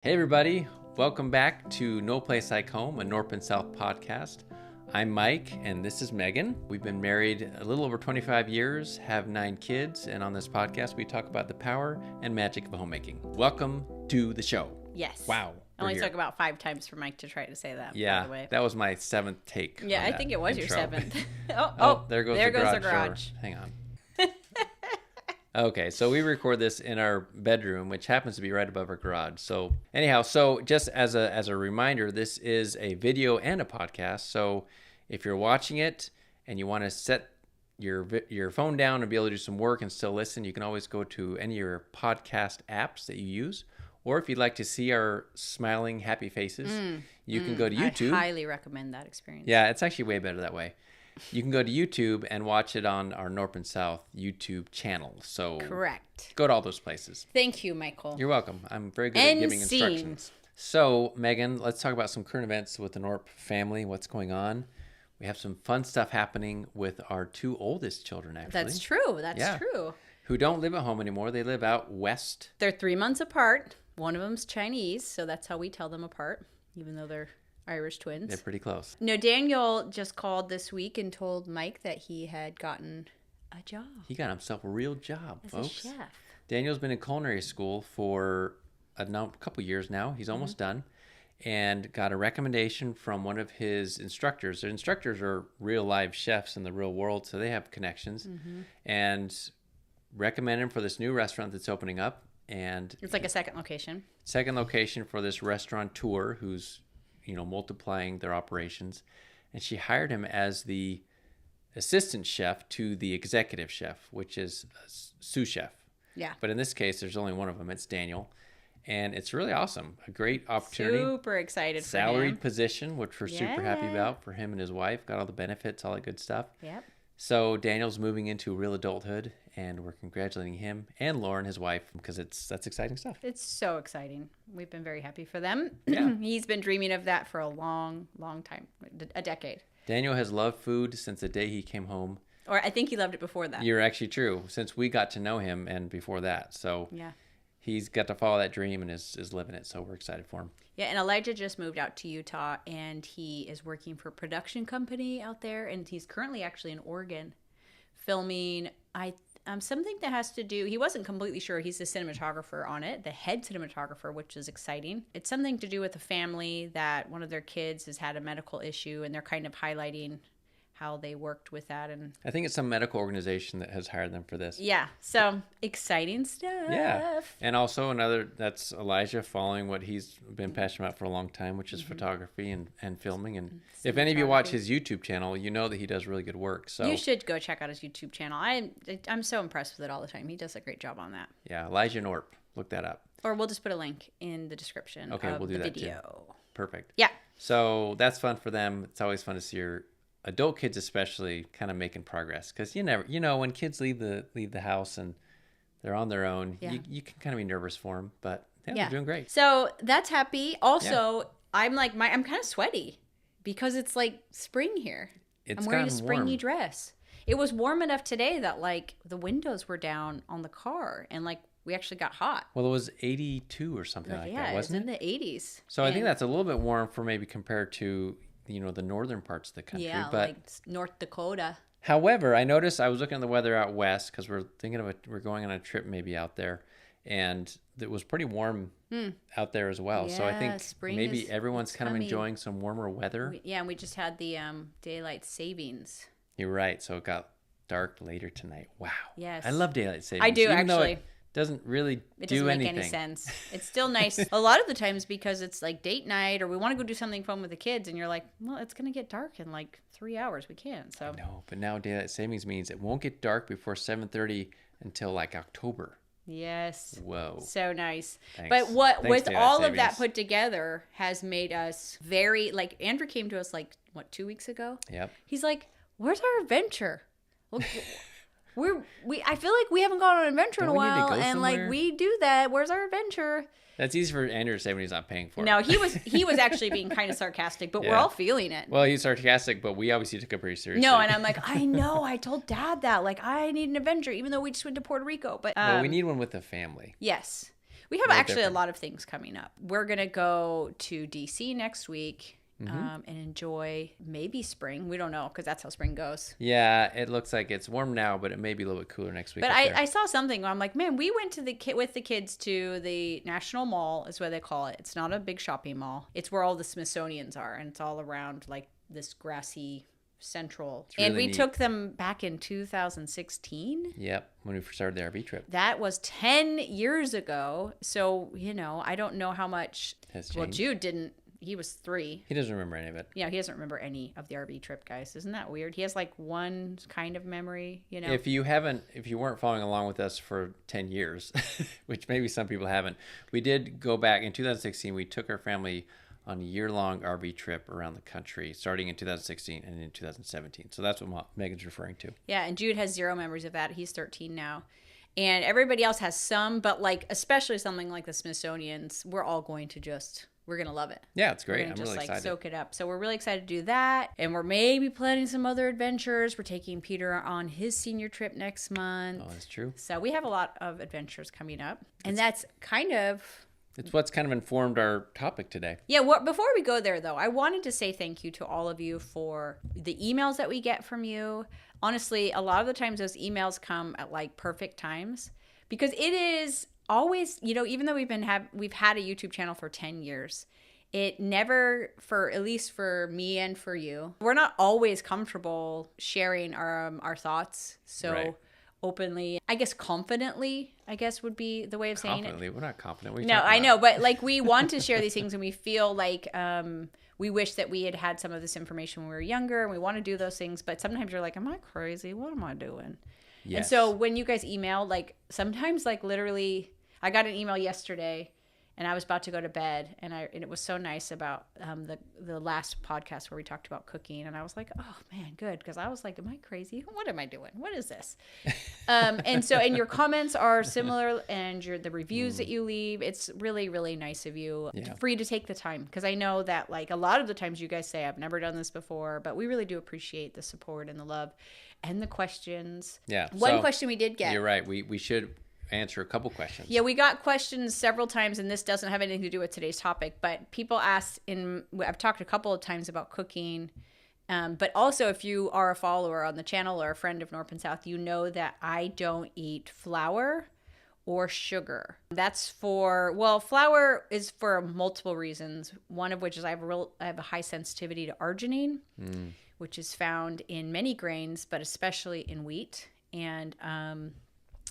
Hey everybody, welcome back to No Place Like Home, a North and South podcast. I'm Mike and this is Megan. We've been married a little over 25 years, have 9 kids, and on this podcast we talk about the power and magic of homemaking. Welcome to the show. Yes. Wow. I only took about 5 times for Mike to try to say that. Yeah, by the way. that was my 7th take. Yeah, I think it was intro. your 7th. There goes the garage. Door. Hang on. Okay, so we record this in our bedroom, which happens to be right above our garage. So anyhow, just as a reminder, this is a video and a podcast. So if you're watching it and you want to set your phone down and be able to do some work and still listen, you can always go to any of your podcast apps that you use. Or if you'd like to see our smiling, happy faces, you can go to YouTube. I highly recommend that experience. Yeah, it's actually way better that way. You can go to YouTube and watch it on our North and South YouTube channel. So correct. Go to all those places. Thank you, Michael. You're welcome. I'm very good at giving instructions. So, Megan, let's talk about some current events with the Norp family. What's going on? We have some fun stuff happening with our 2 oldest children, actually. That's true. That's true. Who don't live at home anymore. They live out west. They're 3 months apart. One of them's Chinese, so that's how we tell them apart, even though they're Irish twins. They're pretty close. No, Daniel just called this week and told Mike that he had gotten a job. He got himself a real job, as folks. A chef. Daniel's been in culinary school for a couple years now. He's almost done. And got a recommendation from one of his instructors. Their instructors are real live chefs in the real world, so they have connections. And recommend him for this new restaurant that's opening up. And it's like a second location. Second location for this restaurateur who's multiplying their operations. And she hired him as the assistant chef to the executive chef, which is a sous chef. Yeah. But in this case, there's only one of them. It's Daniel. And it's really awesome. A great opportunity. Super excited for him. Salaried position, which we're super happy about for him and his wife. Got all the benefits, all that good stuff. Yep. So Daniel's moving into real adulthood, and we're congratulating him and Lauren, his wife, because that's exciting stuff. It's so exciting. We've been very happy for them. Yeah. He's been dreaming of that for a long, long time, a decade. Daniel has loved food since the day he came home. Or I think he loved it before that. You're actually true, since we got to know him and before that. So yeah. He's got to follow that dream and is living it, so we're excited for him. Yeah, and Elijah just moved out to Utah, and he is working for a production company out there, and he's currently actually in Oregon filming something that has to do, he wasn't completely sure, he's the cinematographer on it, the head cinematographer, which is exciting. It's something to do with a family that one of their kids has had a medical issue, and they're kind of highlighting how they worked with that. And I think it's some medical organization that has hired them for this. Yeah, so exciting stuff. Yeah, and also that's Elijah following what he's been passionate about for a long time, which is photography and filming. And if any of you watch his YouTube channel, you know that he does really good work. So you should go check out his YouTube channel. I'm so impressed with it all the time. He does a great job on that. Yeah, Elijah Norp. Look that up. Or we'll just put a link in the description of we'll do the that video. Too. Perfect. Yeah. So that's fun for them. It's always fun to see your adult kids, especially, kind of making progress, because when kids leave the house and they're on their own, you can kind of be nervous for them, but they're doing great. So that's happy. Also, I'm kind of sweaty because it's like spring here. I'm wearing a springy dress. It was warm enough today that like the windows were down on the car and like we actually got hot. Well, it was 82 or something like that, wasn't it? Yeah, it was in the 80s. So I think that's a little bit warm for maybe compared to the northern parts of the country. Yeah, but like North Dakota. However, I noticed I was looking at the weather out west because we're going on a trip maybe out there, and it was pretty warm out there as well. Yeah, so I think maybe everyone's kind of enjoying some warmer weather. And we just had the daylight savings. You're right. So it got dark later tonight. Wow. Yes. I love daylight savings. I do, even actually. Though it doesn't really do anything. It doesn't make any sense. It's still nice a lot of the times because it's like date night or we want to go do something fun with the kids and you're like, well, it's going to get dark in like 3 hours. We can't. So No, but now daylight savings means it won't get dark before 7:30 until like October. Yes. Whoa. So nice. Thanks. But with all of that savings. put together has made us very, like, Andrew came to us like, 2 weeks ago? Yep. He's like, where's our adventure? Look, I feel like we haven't gone on an adventure in a while, and like we do that. Where's our adventure? That's easy for Andrew to say when he's not paying for it. No, he was actually being kind of sarcastic, but we're all feeling it. Well, he's sarcastic, but we obviously took it pretty seriously. No, and I'm like, I know. I told Dad that. Like, I need an adventure, even though we just went to Puerto Rico. But well, we need one with the family. Yes. We have little actually different. a lot of things coming up. We're going to go to DC next week and enjoy maybe spring. We don't know because that's how spring goes. Yeah, it looks like it's warm now, but it may be a little bit cooler next week. But up there. I saw something where I'm like, man, we went to with the kids to the National Mall, is what they call it. It's not a big shopping mall. It's where all the Smithsonian's are, and it's all around like this grassy central. really And we neat. took them back in 2016. Yep, when we first started the RV trip. That was 10 years ago. So, I don't know how much. Has Well, changed. Jude didn't. He was 3. He doesn't remember any of it. Yeah, he doesn't remember any of the RV trip, guys. Isn't that weird? He has like one kind of memory, If you weren't following along with us for 10 years, which maybe some people haven't, we did go back in 2016. We took our family on a year-long RV trip around the country, starting in 2016 and in 2017. So that's what Megan's referring to. Yeah, and Jude has 0 memories of that. He's 13 now. And everybody else has some, but like especially something like the Smithsonian's, we're all going to we're going to love it. Yeah, it's We're great. going I'm to just really like excited. soak it up. So we're really excited to do that. And we're maybe planning some other adventures. We're taking Peter on his senior trip next month. Oh, that's true. So we have a lot of adventures coming up. And that's kind of... It's what's kind of informed our topic today. Yeah, before we go there, though, I wanted to say thank you to all of you for the emails that we get from you. Honestly, a lot of the times those emails come at like perfect times because it is always, even though we've had a YouTube channel for 10 years, it never, at least for me and for you, we're not always comfortable sharing our thoughts. So Right. openly, I guess confidently, would be the way of saying it. Confidently, we're not confident. What are you No, talking I about? know, but like we want to share these things and we feel like we wish that we had some of this information when we were younger and we want to do those things. But sometimes you're like, am I crazy? What am I doing? Yes. And so when you guys email, like sometimes like literally, I got an email yesterday and I was about to go to bed and it was so nice about the last podcast where we talked about cooking and I was like, oh man, good, because I was like, am I crazy? What am I doing? What is this? And your comments are similar and the reviews that you leave, it's really, really nice of you for you to take the time, because I know that like a lot of the times you guys say I've never done this before, but we really do appreciate the support and the love and the questions. Yeah. One question we did get. You're right. We should answer a couple questions. Yeah, we got questions several times, and this doesn't have anything to do with today's topic, but people asked I've talked a couple of times about cooking, but also if you are a follower on the channel or a friend of North and South, you know that I don't eat flour or sugar. Flour is for multiple reasons, one of which is I have a high sensitivity to arginine, which is found in many grains, but especially in wheat. And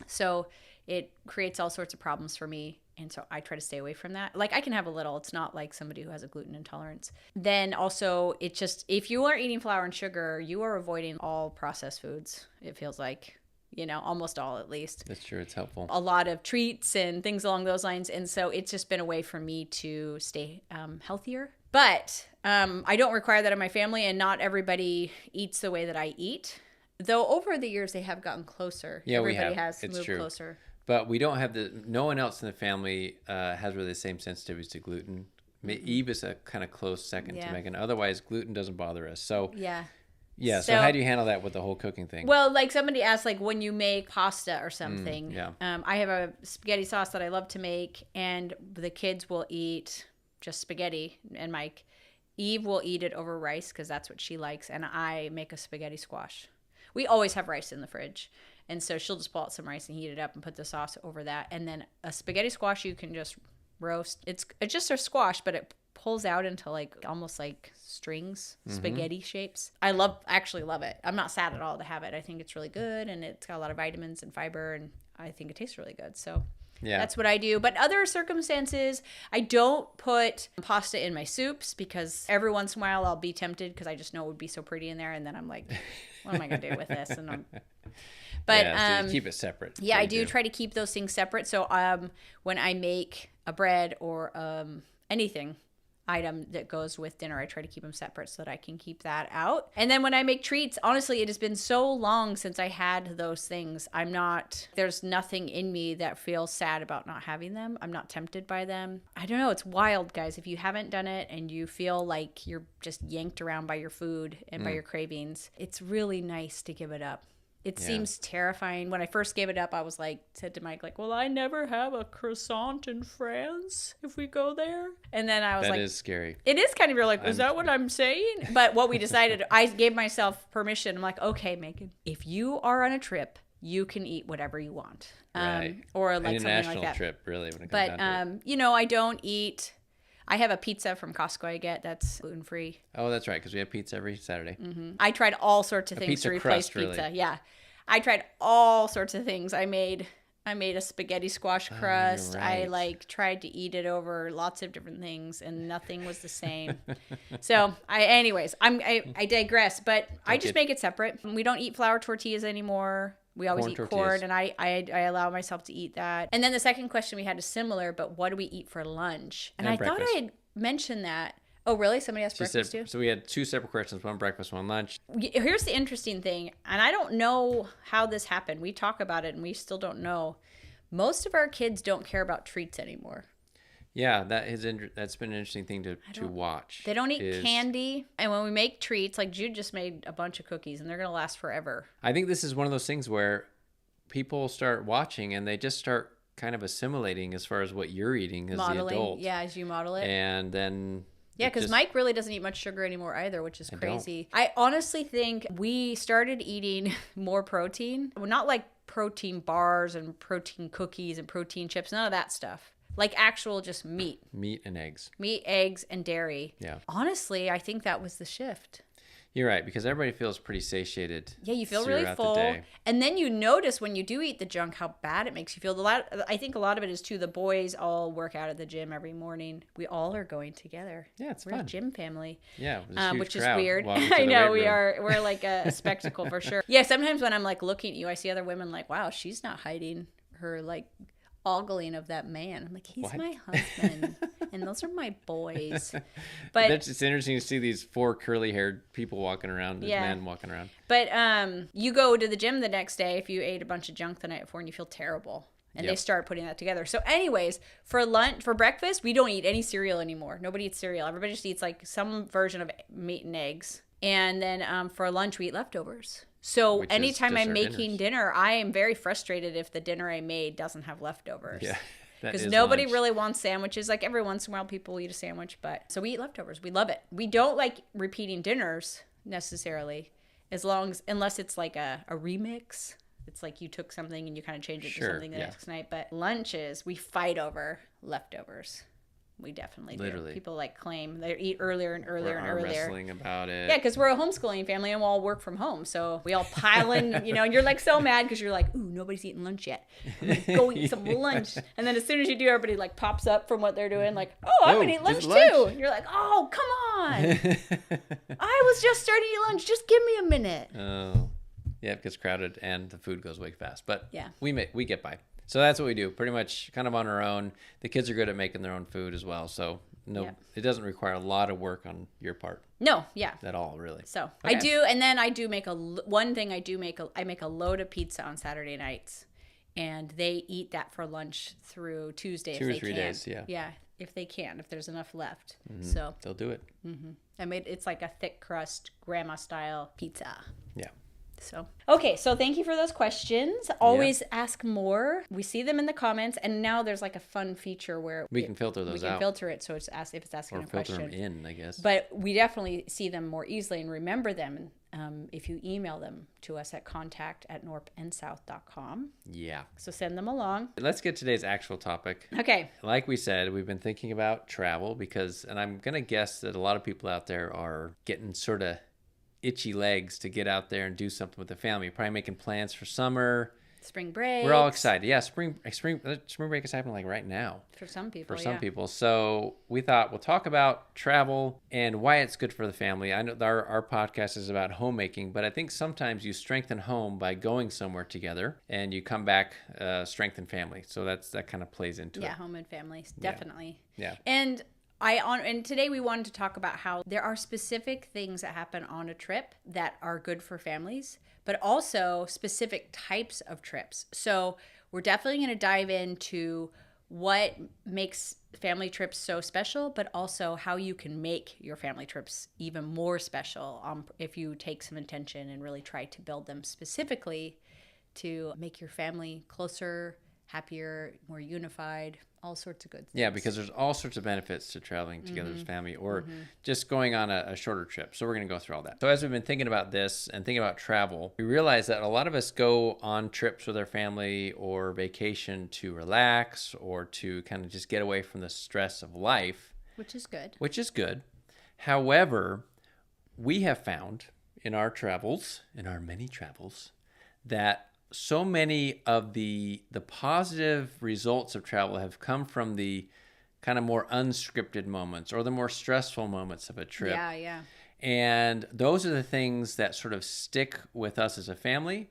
so it creates all sorts of problems for me. And so I try to stay away from that. Like I can have a little, it's not like somebody who has a gluten intolerance. Then also if you are eating flour and sugar, you are avoiding all processed foods. It feels like, almost all at least. That's true. It's helpful. A lot of treats and things along those lines. And so it's just been a way for me to stay healthier. But I don't require that in my family, and not everybody eats the way that I eat. Though over the years they have gotten closer. Yeah, Everybody we have. has It's moved true. closer. But we don't have no one else in the family has really the same sensitivities to gluten. Eve is a kind of close second to Megan. Otherwise, gluten doesn't bother us. So Yeah. So how do you handle that with the whole cooking thing? Well, like somebody asked, like when you make pasta or something. yeah. I have a spaghetti sauce that I love to make, and the kids will eat just spaghetti, and Eve will eat it over rice because that's what she likes, and I make a spaghetti squash. We always have rice in the fridge. And so she'll just pull out some rice and heat it up and put the sauce over that. And then a spaghetti squash you can just roast. It's just a squash, but it pulls out into like almost like strings, spaghetti shapes. I actually love it. I'm not sad at all to have it. I think it's really good, and it's got a lot of vitamins and fiber, and I think it tastes really good. So that's what I do. But other circumstances, I don't put pasta in my soups because every once in a while I'll be tempted because I just know it would be so pretty in there. And then I'm like, what am I going to do with this? But so you keep it separate. Yeah, I do try to keep those things separate. So when I make a bread or anything item that goes with dinner, I try to keep them separate so that I can keep that out. And then when I make treats, honestly, it has been so long since I had those things. There's nothing in me that feels sad about not having them. I'm not tempted by them. I don't know. It's wild, guys. If you haven't done it and you feel like you're just yanked around by your food and by your cravings, it's really nice to give it up. It Yeah. seems terrifying. When I first gave it up, I was like, said to Mike, like, will I never have a croissant in France if we go there? And then I was That like, is scary. it is kind of, you're like, is that what I'm saying? But what we decided, I gave myself permission. I'm like, okay, Megan, if you are on a trip, you can eat whatever you want. Right. Or An like something like international that. trip, really, when it comes But, down to it. you know, I don't eat, I have a pizza from Costco I get that's gluten-free. Oh, that's right, because we have pizza every Saturday. I tried all sorts of things pizza to replace crust, really. pizza. Yeah. I tried all sorts of things. I made a spaghetti squash crust. I right. like tried to eat it over lots of different things and nothing was the same. So I digress, but I just make it separate. We don't eat flour tortillas anymore. We always Corn eat tortillas. corn, and I allow myself to eat that. And then the second question we had is similar, but what do we eat for lunch? And I thought breakfast. I had mentioned that. Oh, really? Somebody asked She breakfast said, too? so we had 2 separate questions, one breakfast, one lunch. Here's the interesting thing, and I don't know how this happened. We talk about it, and we still don't know. Most of our kids don't care about treats anymore. Yeah, that's been an interesting thing to watch. They don't eat is- candy, and when we make treats, like Jude just made a bunch of cookies, and they're gonna last forever. I think this is one of those things where people start watching and they just start kind of assimilating as far as what you're eating as the Modeling, adult. yeah, as you model it. And then Yeah, it because just- Mike really doesn't eat much sugar anymore either, which is don't. crazy. I honestly think we started eating more protein. Well, not like protein bars and protein cookies and protein chips, none of that stuff. Like actual just meat, and eggs. eggs, and dairy. Yeah. Honestly, I think that was the shift. You're right, because everybody feels pretty satiated. Yeah, you feel really throughout the full. day. And then you notice when you do eat the junk how bad it makes you feel. I think a lot of it is too, the boys all work out at the gym every morning. We all are going together. Yeah, it's We're a fun. gym family. Yeah, it was a huge which is crowd weird. walking to I the know weight we room. are. We're like a spectacle for sure. Yeah, sometimes when I'm like looking at you, I see other women like, wow, she's not hiding her like ogling of that man. I'm like, he's What? my husband, and those are my boys. But It's interesting to see these 4 curly-haired people walking around, this Yeah. man walking around. But you go to the gym the next day if you ate a bunch of junk the night before and you feel terrible. And they Yep. start putting that together. So anyways, for breakfast, we don't eat any cereal anymore. Nobody eats cereal. Everybody just eats like some version of meat and eggs. And then for lunch, we eat leftovers. So Which is anytime just I'm our making dinners. dinner, I am very frustrated if the dinner I made doesn't have leftovers. Yeah. that Because is nobody lunch. really wants sandwiches. Like every once in a while, people will eat a sandwich, but so we eat leftovers. We love it. We don't like repeating dinners necessarily, unless it's like a remix. It's like you took something and you kind of changed it to Sure, something the yeah. next night. But lunches, we fight over leftovers. We definitely do. Literally. People like claim they eat earlier and earlier We're and arm earlier. wrestling about it. Yeah, because we're a homeschooling family and we all work from home. So we all pile in, you know, and you're like so mad because you're like, ooh, nobody's eating lunch yet. I'm gonna go eat some lunch. And then as soon as you do, everybody like pops up from what they're doing, like, oh, I'm Oh, gonna eat lunch it's too. lunch. And you're like, oh, come on. I was just starting to eat lunch. Just give me a minute. Oh, yeah, it gets crowded and the food goes way fast. But Yeah. we get by. So that's what we do, pretty much kind of on our own. The kids are good at making their own food as well. So no, Yep. it doesn't require a lot of work on your part No, yeah. at all, really. So Okay. I do, and then I do make one thing. I make a load of pizza on Saturday nights, and they eat that for lunch through Tuesday 2 if or they 3 can. days, yeah. Yeah, if they can, if there's enough left. So They'll do it. it's like a thick crust grandma style pizza. Yeah. So okay, so thank you for those questions. Always ask more. We see them in the comments, and now there's like a fun feature where We can filter we those can out. filter it so it's if it's asking Or a filter question. them in, I guess. But we definitely see them more easily and remember them if you email them to us at contact@norpandsouth.com. Yeah. So send them along. Let's get today's actual topic. Okay. Like we said, we've been thinking about travel and I'm going to guess that a lot of people out there are getting sort of itchy legs to get out there and do something with the family. Probably making plans for summer. Spring break. We're all excited. Yeah, spring break is happening like right now For some people, for some yeah. people. So we thought we'll talk about travel and why it's good for the family. I know our podcast is about homemaking, but I think sometimes you strengthen home by going somewhere together and you come back strengthen family. So that kind of plays into Yeah, it. home and families, definitely. Yeah. And and today we wanted to talk about how there are specific things that happen on a trip that are good for families, but also specific types of trips. So we're definitely going to dive into what makes family trips so special, but also how you can make your family trips even more special if you take some intention and really try to build them specifically to make your family closer, happier, more unified, all sorts of good things. Yeah, because there's all sorts of benefits to traveling together as family or just going on a shorter trip. So we're going to go through all that. So as we've been thinking about this and thinking about travel, we realize that a lot of us go on trips with our family or vacation to relax or to kind of just get away from the stress of life. Which is good. Which is good. However, we have found in our travels, in our many travels, that so many of the positive results of travel have come from the kind of more unscripted moments or the more stressful moments of a trip. Yeah. And those are the things that sort of stick with us as a family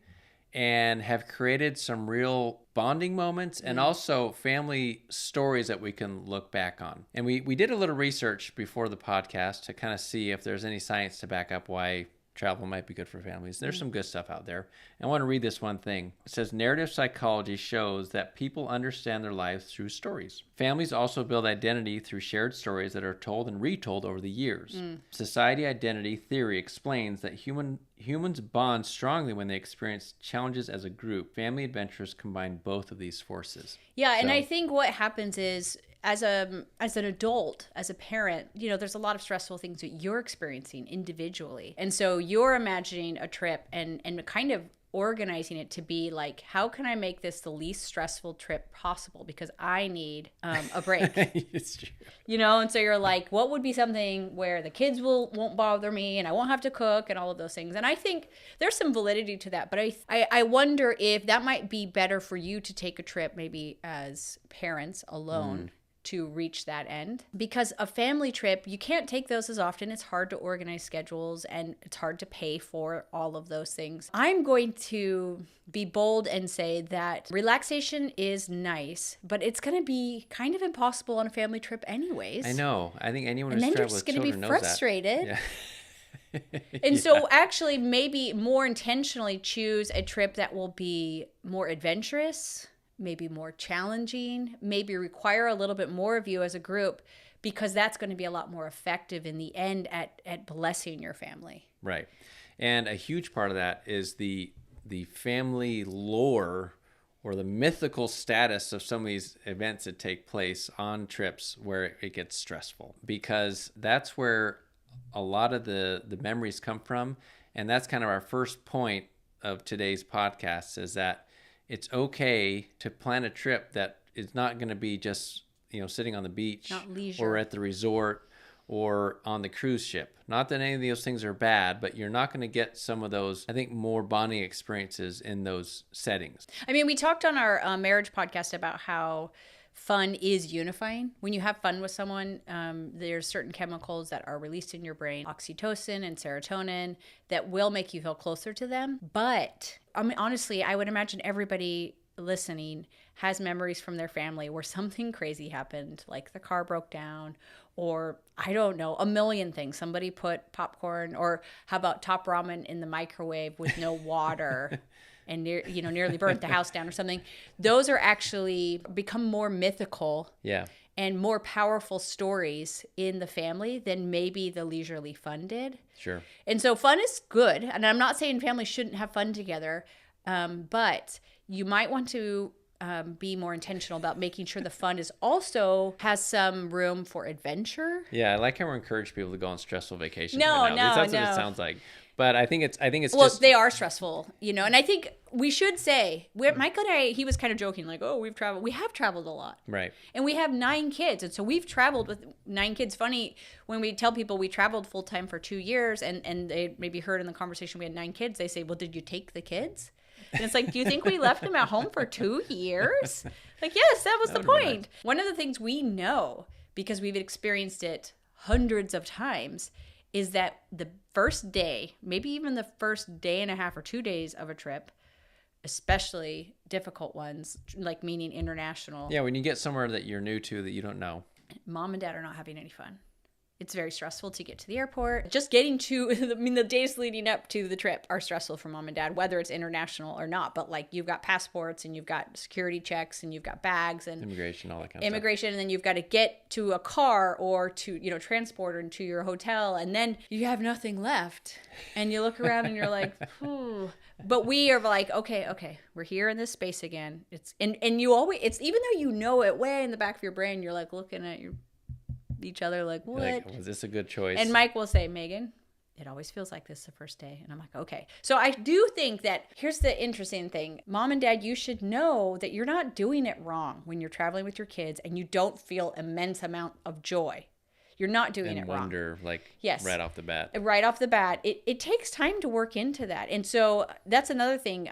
and have created some real bonding moments and also family stories that we can look back on. And we did a little research before the podcast to kind of see if there's any science to back up why travel might be good for families. There's some good stuff out there. I want to read this one thing. It says, narrative psychology shows that people understand their lives through stories. Families also build identity through shared stories that are told and retold over the years. Society identity theory explains that humans bond strongly when they experience challenges as a group. Family adventures combine both of these forces. Yeah, and I think what happens is as an adult, as a parent, there's a lot of stressful things that you're experiencing individually. And so you're imagining a trip and kind of organizing it to be like, how can I make this the least stressful trip possible? Because I need a break. It's true. And so you're like, what would be something where the kids won't bother me and I won't have to cook and all of those things. And I think there's some validity to that. But I wonder if that might be better for you to take a trip maybe as parents alone. To reach that end, because a family trip, you can't take those as often. It's hard to organize schedules and it's hard to pay for all of those things. I'm going to be bold and say that relaxation is nice, but it's going to be kind of impossible on a family trip anyways. I know. I think anyone who's traveled with children knows that. And then you're just going to be frustrated. Yeah. And so actually maybe more intentionally choose a trip that will be more adventurous, maybe more challenging, maybe require a little bit more of you as a group, because that's going to be a lot more effective in the end at blessing your family. Right. And a huge part of that is the family lore or the mythical status of some of these events that take place on trips where it gets stressful, because that's where a lot of the memories come from. And that's kind of our first point of today's podcast, is that it's okay to plan a trip that is not going to be just, sitting on the beach or at the resort or on the cruise ship. Not that any of those things are bad, but you're not going to get some of those, I think, more bonding experiences in those settings. I mean, we talked on our marriage podcast about how fun is unifying. When you have fun with someone, there's certain chemicals that are released in your brain, oxytocin and serotonin, that will make you feel closer to them. But I mean, honestly, I would imagine everybody listening has memories from their family where something crazy happened, like the car broke down, or I don't know, a million things. Somebody put popcorn, or how about top ramen in the microwave with no water. And nearly burnt the house down or something. Those are actually become more mythical and more powerful stories in the family than maybe the leisurely fun did. Sure. And so fun is good. And I'm not saying families shouldn't have fun together, but you might want to be more intentional about making sure the fun is also has some room for adventure. Yeah, I like how we're encouraging people to go on stressful vacations. No. That's what it sounds like. But I think it's well, just... they are stressful, and I think we should say, Michael and I, he was kind of joking, like, oh, we have traveled a lot. Right. And we have 9 kids. And so we've traveled with 9 kids. Funny, when we tell people we traveled full time for 2 years and they maybe heard in the conversation we had 9 kids, they say, well, did you take the kids? And it's like, do you think we left them at home for 2 years? Like, yes, that was the point. Nice. One of the things we know, because we've experienced it hundreds of times, is that the first day, maybe even the first day and a half or 2 days of a trip, especially difficult ones, like meaning international. Yeah, when you get somewhere that you're new to, that you don't know. Mom and dad are not having any fun. It's very stressful to get to the airport. Just getting to, I mean, the days leading up to the trip are stressful for mom and dad, whether it's international or not. But like you've got passports and you've got security checks and you've got bags and immigration, all that kind of immigration. And then you've got to get to a car or to, transport or to your hotel. And then you have nothing left. And you look around and you're like, "Ooh." But we are like, okay, we're here in this space again. And you always, it's even though you know it way in the back of your brain, you're like looking at each other like, what? Like, was this a good choice? And Mike will say, Megan, it always feels like this the first day. And I'm like, okay. So I do think that here's the interesting thing. Mom and dad, you should know that you're not doing it wrong when you're traveling with your kids and you don't feel immense amount of joy. You're not doing it wrong. Wonder, yes. Right off the bat. Right off the bat. It takes time to work into that. And so that's another thing.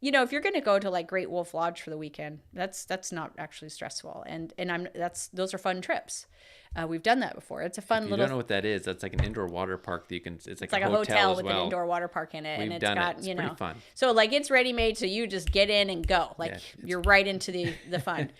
If you're going to go to like Great Wolf Lodge for the weekend, that's not actually stressful. And those are fun trips. We've done that before. It's a fun little. You don't know what that is? That's like an indoor water park that you can. It's like a hotel as with well. an indoor water park in it, We've and it's done got it. It's pretty fun. So like it's ready made, so you just get in and go. Like you're right into the fun.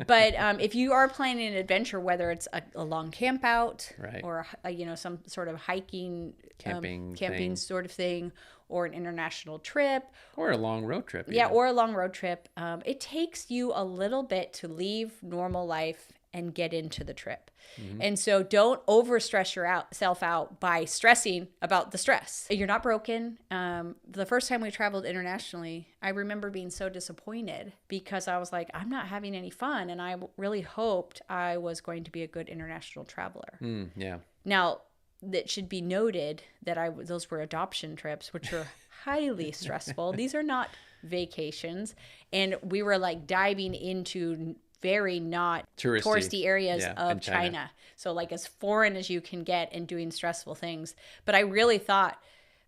But if you are planning an adventure, whether it's a long camp out, right, or some sort of hiking, camping sort of thing, or an international trip, or a long road trip. Yeah, or a long road trip. It takes you a little bit to leave normal life and get into the trip. Mm-hmm. And so don't overstress yourself out by stressing about the stress. You're not broken. The first time we traveled internationally, I remember being so disappointed because I was like, I'm not having any fun. And I really hoped I was going to be a good international traveler. Yeah. Now, that should be noted that those were adoption trips, which were highly stressful. These are not vacations. And we were like diving into very not touristy areas of China. So like as foreign as you can get and doing stressful things. But I really thought,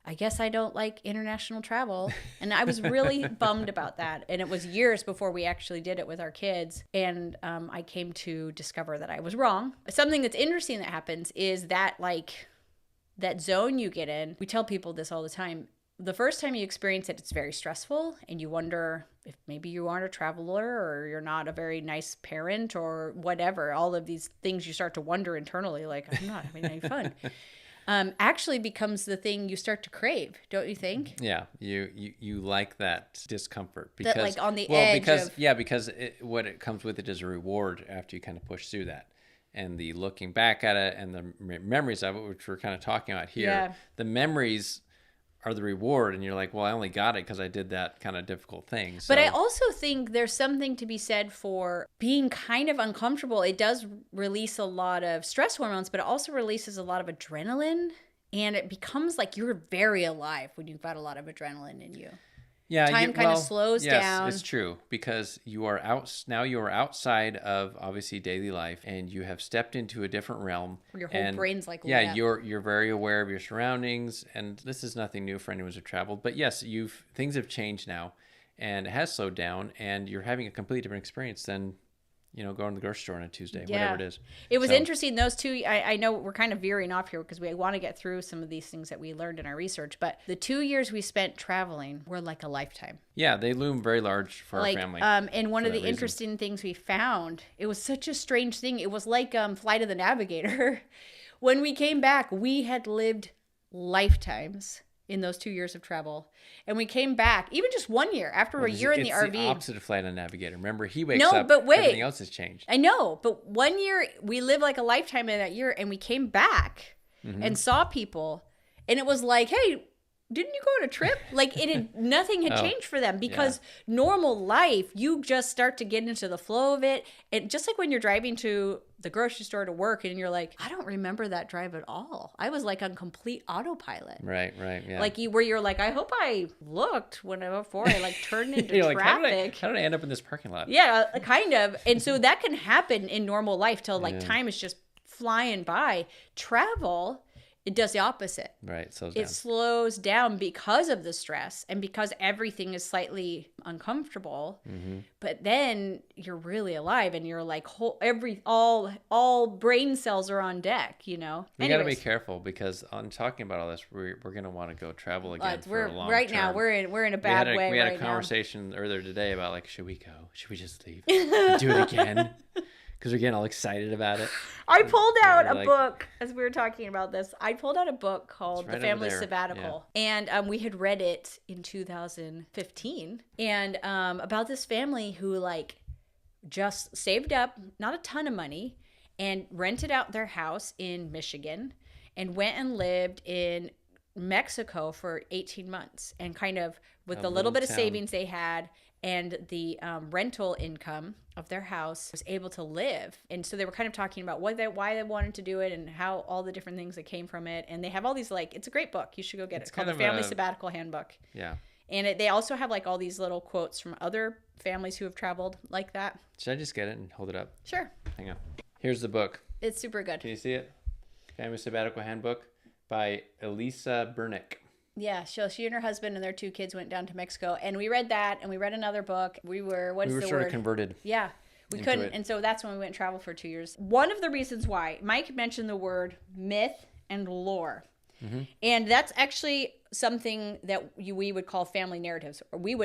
I guess I don't like international travel. And I was really bummed about that. And it was years before we actually did it with our kids. And I came to discover that I was wrong. Something that's interesting that happens is that like that zone you get in, we tell people this all the time. The first time you experience it, it's very stressful and you wonder if maybe you aren't a traveler or you're not a very nice parent or whatever. All of these things you start to wonder internally, like, I'm not having any fun. Actually becomes the thing you start to crave, don't you think? Yeah, you like that discomfort because that, like on the edge because what it comes with it is a reward after you kind of push through that. And the looking back at it and the memories of it, which we're kind of talking about here, the memories are the reward, and you're like, well, I only got it because I did that kind of difficult thing. So. But I also think there's something to be said for being kind of uncomfortable. It does release a lot of stress hormones, but it also releases a lot of adrenaline, and it becomes like you're very alive when you've got a lot of adrenaline in you. Yeah, time kind of slows down. Yes, it's true because you are outside of obviously daily life, and you have stepped into a different realm. Where your whole brain's like, yeah, you're very aware of your surroundings, and this is nothing new for anyone who's traveled. But yes, things have changed now, and it has slowed down, and you're having a completely different experience than going to the grocery store on a Tuesday, whatever it is. It was interesting. Those two, I know we're kind of veering off here because we want to get through some of these things that we learned in our research, but the 2 years we spent traveling were like a lifetime. Yeah, they loom very large for our family. And one of the interesting things we found, it was such a strange thing. It was like Flight of the Navigator. When we came back, we had lived lifetimes in those 2 years of travel. And we came back, even just 1 year, after a year in the RV. It's the opposite of Flight of the Navigator. Remember, he wakes up, everything else has changed. I know, but 1 year, we lived like a lifetime in that year, and we came back and saw people, and it was like, hey, didn't you go on a trip? Like nothing had changed for them because normal life, you just start to get into the flow of it. And just like when you're driving to the grocery store to work and you're like, I don't remember that drive at all. I was like on complete autopilot. Right, yeah. Like where you're like, I hope I looked before I like turned into you're traffic. Like, how did I end up in this parking lot? Yeah, kind of. And so that can happen in normal life till like time is just flying by. Travel, it does the opposite. Right, it slows down because of the stress and because everything is slightly uncomfortable. Mm-hmm. But then you're really alive and you're like all brain cells are on deck. We got to be careful because on talking about all this, we're going to want to go travel again for a long right term. Now we're in a bad way. We had a conversation earlier today about like, should we go? Should we just leave? Do it again? because you're getting all excited about it. I pulled out a like- book as we were talking about this. I pulled out a book called It's right The Family over there. Sabbatical. And we had read it in 2015. And about this family who like just saved up not a ton of money and rented out their house in Michigan and went and lived in Mexico for 18 months, and kind of with the little bit of town. savings they had and the rental income of their house was able to live. And so they were kind of talking about why they wanted to do it and how all the different things that came from it. And they have all these like, it's a great book. You should go get it. It's called The Family Sabbatical Handbook. Yeah. And they also have like all these little quotes from other families who have traveled like that. Should I just get it and hold it up? Sure. Hang on. Here's the book. It's super good. Can you see it? Family Sabbatical Handbook by Elisa Bernick. Yeah, so she and her husband and their 2 kids went down to Mexico, and we read that, and we read another book. We were sort of converted. Yeah, we into couldn't, it. and so that's when we went and traveled for 2 years. One of the reasons why Mike mentioned the word myth and lore, and that's actually something that we would call family narratives. Or we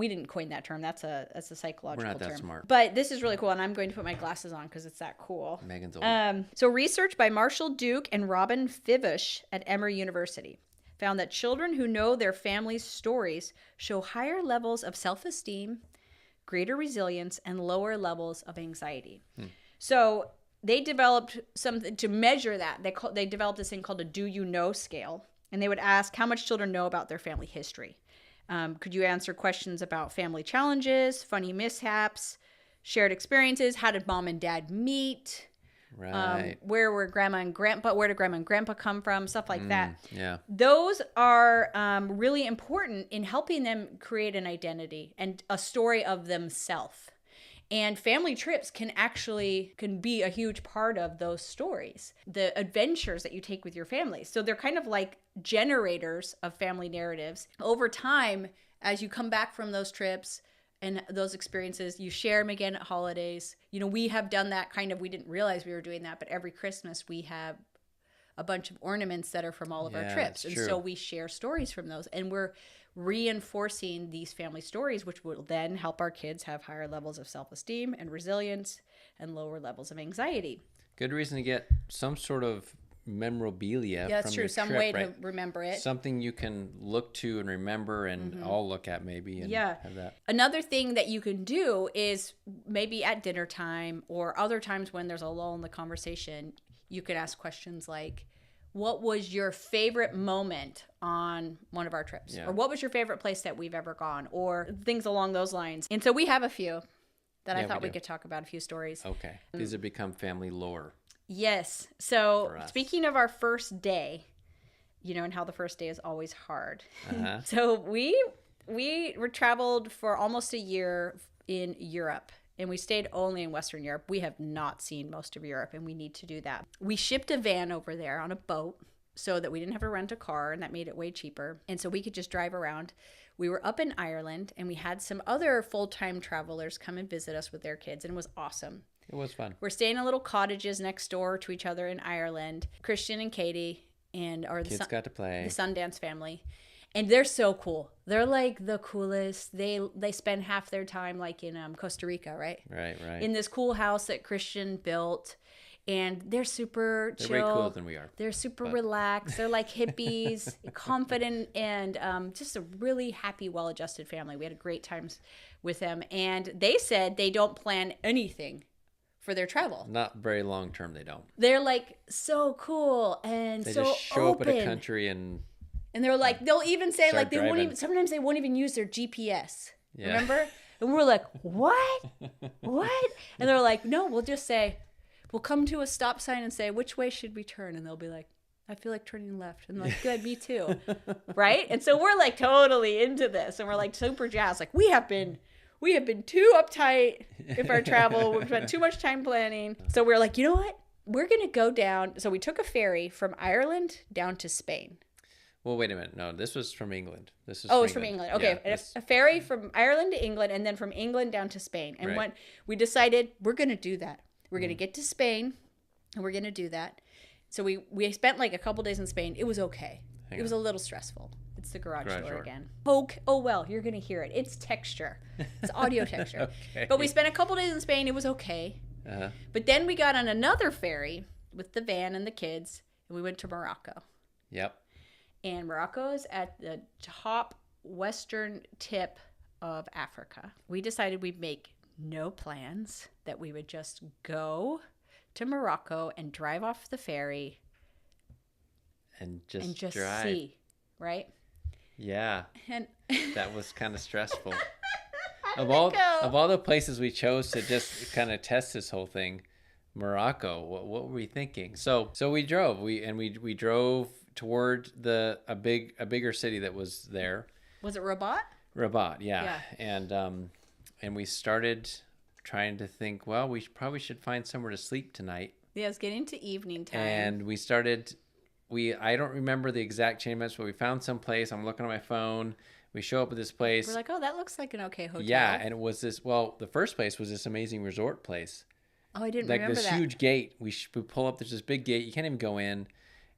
didn't coin that term. That's a psychological We're not that term. smart. But this is really cool, and I'm going to put my glasses on because it's that cool. Megan's old. So research by Marshall Duke and Robin Fivush at Emory University found that children who know their family's stories show higher levels of self-esteem, greater resilience, and lower levels of anxiety. So they developed something to measure that. They developed this thing called a Do You Know scale, and they would ask how much children know about their family history. Could you answer questions about family challenges, funny mishaps, shared experiences? How did mom and dad meet? Right. Where did grandma and grandpa come from? Stuff like that. Yeah. Those are really important in helping them create an identity and a story of themselves. And family trips can be a huge part of those stories, the adventures that you take with your family. So they're kind of like generators of family narratives. Over time, as you come back from those trips and those experiences, you share them again at holidays. You know, we have done that we didn't realize we were doing that, but every Christmas we have a bunch of ornaments that are from all of our trips. that's And true. so we share stories from those, and we're reinforcing these family stories, which will then help our kids have higher levels of self-esteem and resilience and lower levels of anxiety. Good reason to get some sort of memorabilia. Yeah, that's from true. your Some trip, way right? to remember it. Something you can look to and remember and all look at maybe and Yeah. have that. Another thing that you can do is maybe at dinner time or other times when there's a lull in the conversation, you could ask questions like, what was your favorite moment on one of our trips? Yeah. Or what was your favorite place that we've ever gone? Or things along those lines. And so we have a few that I Yeah, thought we we do. could talk about, a few stories. Okay. These have become family lore. Yes. So For us. speaking of our first day, and how the first day is always hard. Uh-huh. So we were traveled for almost a year in Europe, and we stayed only in Western Europe. We have not seen most of Europe, and we need to do that. We shipped a van over there on a boat so that we didn't have to rent a car, and that made it way cheaper. And so we could just drive around. We were up in Ireland, and we had some other full-time travelers come and visit us with their kids, and it was awesome. It was fun. We're staying in little cottages next door to each other in Ireland. Christian and Katie the Kids got to play. the Sundance family. And they're so cool. They're like the coolest. They spend half their time like in Costa Rica, right? Right. In this cool house that Christian built. And they're super They're chill. way cooler than we are. They're super relaxed. They're like hippies, confident, and just a really happy, well-adjusted family. We had great times with them. And they said they don't plan anything for their travel. Not very long term, they don't. They're like so cool and They so just show open. up at a country and And they'll even say Start like they won't driving. even, sometimes they won't even use their GPS. Yeah. Remember? And we're like, what? What? And they're like, no, we'll just say, we'll come to a stop sign and say, which way should we turn? And they'll be like, I feel like turning left. And I'm like, good, me too. Right? And so we're like totally into this. And we're like super jazzed. Like we have been too uptight with our travel. We've spent too much time planning. So we're like, you know what? We're going to go down. So we took a ferry from Ireland down to Spain. well, wait a minute. No, this was from England. This is Oh, it's from England. Okay. Yeah, A ferry from Ireland to England and then from England down to Spain. And Right. when we decided we're going to do that, we're going to get to Spain and we're going to do that. So we spent like a couple days in Spain. It was okay. It was a little stressful. It's the garage door door. again. Oh well, you're going to hear it. It's texture. It's audio texture. Okay. But we spent a couple days in Spain. It was okay. Uh-huh. But then we got on another ferry with the van and the kids, and we went to Morocco. Yep. And Morocco is at the top western tip of Africa. We decided we'd make no plans, that we would just go to Morocco and drive off the ferry And and just drive. see, right? Yeah. And That was kind of stressful. how Of did all it go? of all the places we chose to just kind of test this whole thing, Morocco. What were we thinking? So we drove. We drove toward a bigger city that was there, Was it Rabat? Rabat. Yeah. Yeah. And we started trying to think. Well, we probably should find somewhere to sleep tonight. Yeah, it's getting to evening time. And we started. I don't remember the exact chain mess, but we found some place. I'm looking at my phone. We show up at this place. We're like, oh, that looks like an okay hotel. Yeah, and it was this. Well, the first place was this amazing resort place. Oh, I didn't Like remember this that. huge gate. We pull up. There's this big gate. You can't even go in.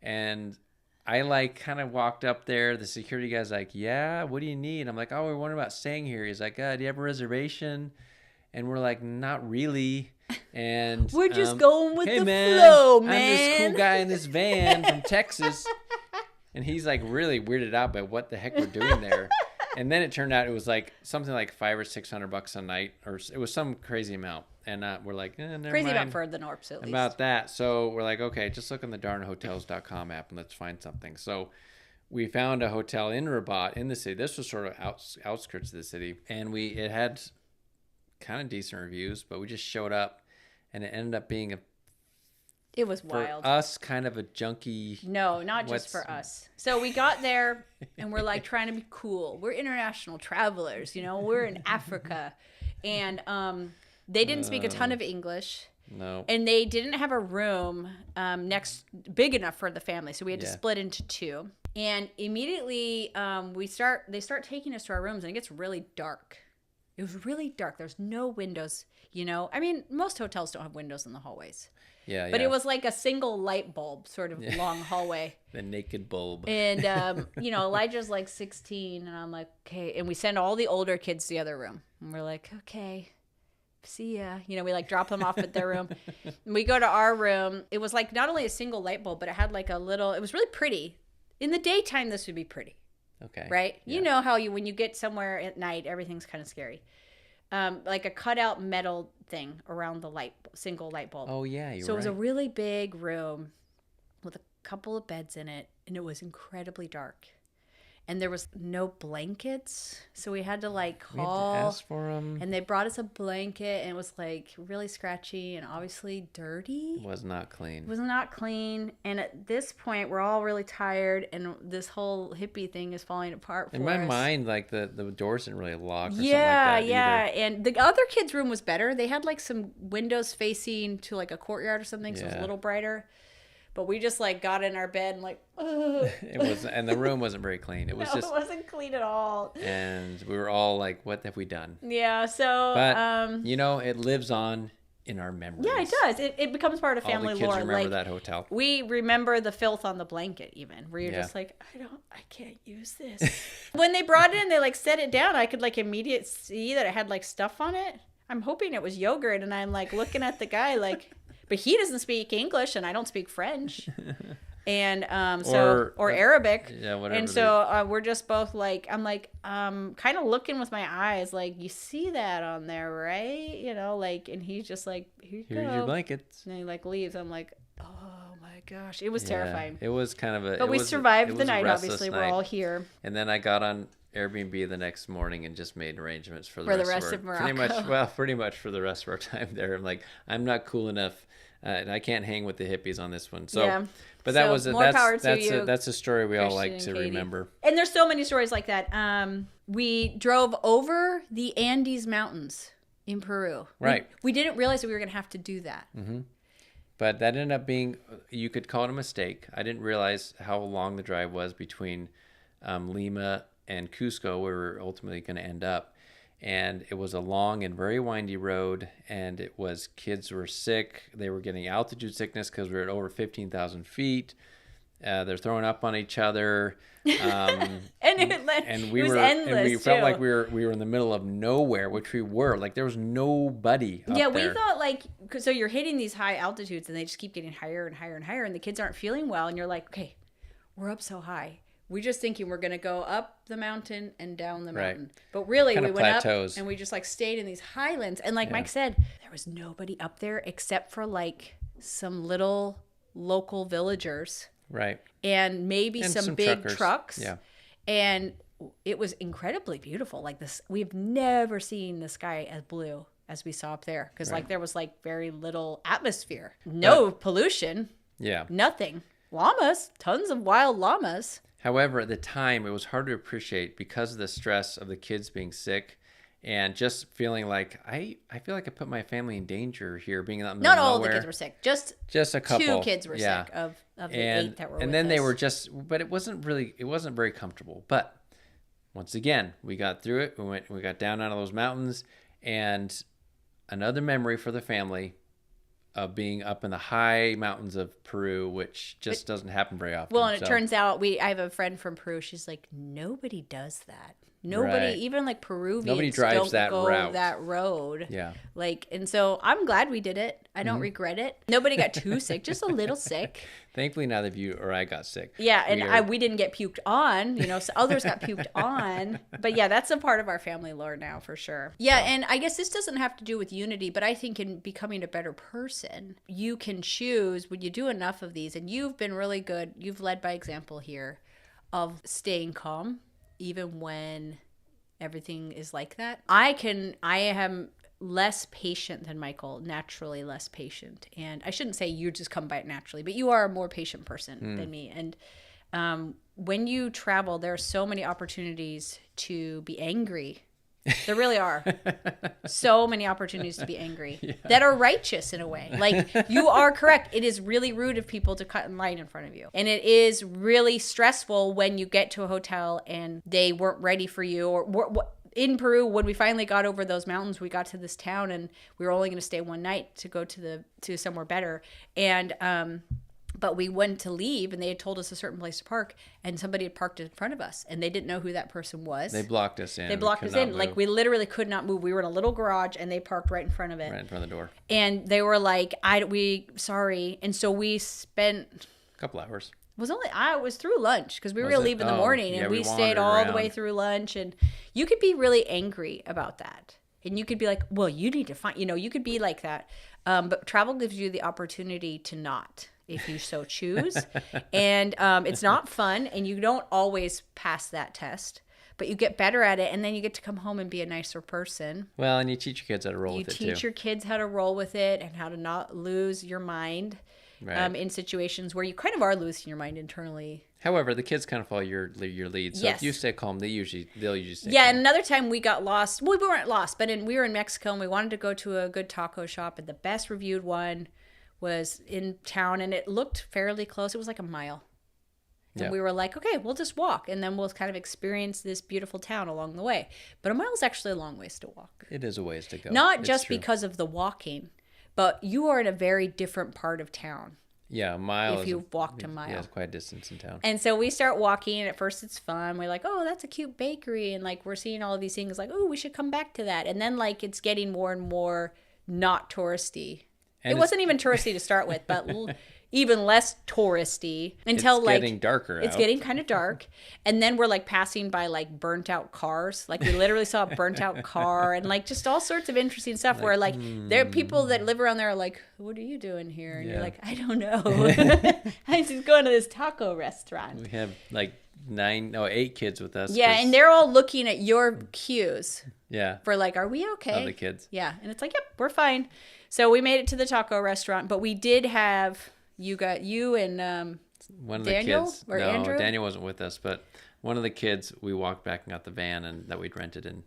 And I like kind of walked up there. The security guy's like, "Yeah, what do you need?" I'm like, "Oh, we're wondering about staying here." He's like, "Do you have a reservation?" And we're like, "Not really." And We're just going with hey, the man, flow, I'm this man. cool guy in this van from Texas. And he's like really weirded out by what the heck we're doing there. And then it turned out it was like something like $500 or $600 a night, or it was some crazy amount. And we're like, never Crazy mind about for the Norps, at least. about that. So we're like, okay, just look on the darnhotels.com app and let's find something. So we found a hotel in Rabat in the city. This was sort of outskirts of the city, and it had kind of decent reviews, but we just showed up, and it ended up being It was for wild. us kind of a junky. No, not just for us. So we got there and we're like trying to be cool. We're international travelers, we're in Africa. And they didn't speak a ton of English. No. And they didn't have a room big enough for the family. So we had to Yeah. split into two. And immediately they start taking us to our rooms, and it gets really dark. It was really dark. There's no windows, I mean, most hotels don't have windows in the hallways. Yeah, But yeah. it was like a single light bulb sort of long hallway. The naked bulb. And, Elijah's like 16, and I'm like, okay. And we send all the older kids to the other room. And we're like, okay, see ya. We like drop them off at their room. And we go to our room. It was like not only a single light bulb, but it had like it was really pretty. In the daytime, this would be pretty, Okay. right? Yeah. You know how when you get somewhere at night, everything's kind of scary. Like a cutout metal thing around the single light bulb. Oh yeah, you're So it was a right. really big room with a couple of beds in it, and it was incredibly dark. And there was no blankets, so we had to like We had to call, ask for them. and they brought us a blanket, and it was like really scratchy and obviously dirty. Was not clean. It was not clean, and at this point, we're all really tired, and this whole hippie thing is falling apart for In my us. mind, like the doors didn't really lock or something Yeah, like that yeah. either. And the other kid's room was better. They had like some windows facing to like a courtyard or something, so it was a Yeah. little brighter. But we just like got in our bed and like, ugh. It was, and the room wasn't very clean. It was No, just, it wasn't clean at all. and we were all like, "What have we done?" Yeah, so But it lives on in our memories. yeah, it does. It becomes part of All family the kids lore. remember Like that hotel. we remember the filth on the blanket, even where you're Yeah. just like, I can't use this. When they brought it in, they like set it down. I could like immediately see that it had like stuff on it. I'm hoping it was yogurt, and I'm like looking at the guy like, but he doesn't speak English, and I don't speak French. And or Arabic. Yeah, whatever. And so we're just both like, I'm like, kind of looking with my eyes, like, you see that on there, right? And he's just like, here you Here's go. your blankets. And he like leaves. I'm like, oh my gosh, it was Yeah, terrifying. It was kind of a. But it we was a- survived it the was a night. restless Obviously, night. we're all here. And then I got on Airbnb the next morning and just made arrangements for the For the rest rest of of our, Morocco. pretty much for the rest of our time there. I'm like, I'm not cool enough, and I can't hang with the hippies on this one. So, Yeah. but that So, was more power to you, that's a story we all like Christian to and Katie. remember. And there's so many stories like that. We drove over the Andes Mountains in Peru. Right. We didn't realize that we were going to have to do that. But that ended up being, you could call it a mistake. I didn't realize how long the drive was between Lima and Cusco, where we were ultimately going to end up. And it was a long and very windy road, and kids were sick. They were getting altitude sickness because we were at over 15,000 feet. They're throwing up on each other. And And we it was were, endless, and we felt too. like we were in the middle of nowhere, which we were. Like there was nobody up Yeah, there. we thought like, 'cause so you're hitting these high altitudes and they just keep getting higher and higher and higher, and the kids aren't feeling well, and you're like, okay, we're up so high. We're just thinking we're gonna go up the mountain and down the Right. mountain, but really Kinda we went plateaus. up and we just like stayed in these highlands. And like Mike said, there was nobody up there except for like some little local villagers Right. and maybe And some big truckers. trucks. Yeah. And it was incredibly beautiful. Like this, we've never seen the sky as blue as we saw up there, because like there was like very little atmosphere, no pollution, Yeah. nothing. Llamas, tons of wild llamas. However, at the time, it was hard to appreciate because of the stress of the kids being sick and just feeling like I feel like I put my family in danger here, being out in the Not middle of all the nowhere. kids were sick, just Just a couple. 2 kids were Yeah. sick of the and 8 that were and with then they us. were just, but it wasn't very comfortable. But once again, we got through it. We got down out of those mountains, and another memory for the family of being up in the high mountains of Peru, which just doesn't happen very often. Well, and it So, turns out I have a friend from Peru. She's like, nobody does that. Nobody, Right. even like Peruvians, Nobody drives don't that go route. that road. yeah. Like, and so I'm glad we did it. I don't regret it. Nobody got too sick, just a little sick. Thankfully, neither of you or I got sick. Yeah, and We are- we didn't get puked on. You know, so others got puked on. But yeah, that's a part of our family lore now for sure. Yeah, and I guess this doesn't have to do with unity, but I think in becoming a better person, you can choose when you do enough of these, and you've been really good. You've led by example here of staying calm, even when everything is like that. I am less patient than Michael, naturally less patient. And I shouldn't say you just come by it naturally, but you are a more patient person than me. And when you travel, there are so many opportunities to be angry. There really are. So many opportunities to be angry that are righteous in a way. Like, you are correct. It is really rude of people to cut in line in front of you. And it is really stressful when you get to a hotel and they weren't ready for you. Or in Peru, when we finally got over those mountains, we got to this town and we were only going to stay one night to go to somewhere better. And, but we went to leave and they had told us a certain place to park, and somebody had parked in front of us and they didn't know who that person was. They blocked us in. They blocked us in. Like, we literally could not move. We were in a little garage and they parked right in front of it. right in front of the door. And they were like, sorry. And so we spent, A couple hours. it was through lunch because we were Was going to it? leave in the Oh, morning, yeah, and we we stayed wandered all the way around. through lunch. And you could be really angry about that. And you could be like, well, you need to find, you could be like that. But travel gives you the opportunity to not, if you so choose. And it's not fun, and you don't always pass that test, but you get better at it, and then you get to come home and be a nicer person. Well, and you teach your kids how to roll You with it teach too. your kids how to roll with it and how to not lose your mind Right. in situations where you kind of are losing your mind internally. However, the kids kind of follow your lead. So Yes. if you stay calm, they'll usually stay Yeah, calm. and another time we got lost. Well, we weren't lost, but we were in Mexico and we wanted to go to a good taco shop, and the best reviewed one was in town, and it looked fairly close. It was like a mile. And Yeah. we were like, okay, we'll just walk, and then we'll kind of experience this beautiful town along the way. But a mile is actually a long ways to walk. It is a ways to go. Not It's just true. because of the walking, but you are in a very different part of town. Yeah, a mile. if is you've walked a mile. Yeah, it's quite a distance in town. And so we start walking, and at first it's fun. We're like, oh, that's a cute bakery. And like, we're seeing all of these things like, oh, we should come back to that. And then like, it's getting more and more not touristy. And It it's- wasn't even touristy to start with, but even less touristy until It's like getting darker It's out. getting kind of dark, and then we're like passing by like burnt out cars. Like, we literally saw a burnt out car, and like just all sorts of interesting stuff. Where like there are people that live around there are like, what are you doing here? And Yeah. you're like, I don't know. I'm just going to this taco restaurant. We have like 8 kids with us. Yeah, 'cause- and they're all looking at your cues yeah, for like, are we okay? of the kids. Yeah, and it's like, yep, we're fine. So we made it to the taco restaurant, but we did have you and One of Daniel the kids. or no, Andrew? Daniel wasn't with us, but one of the kids, we walked back and got the van and that we'd rented, and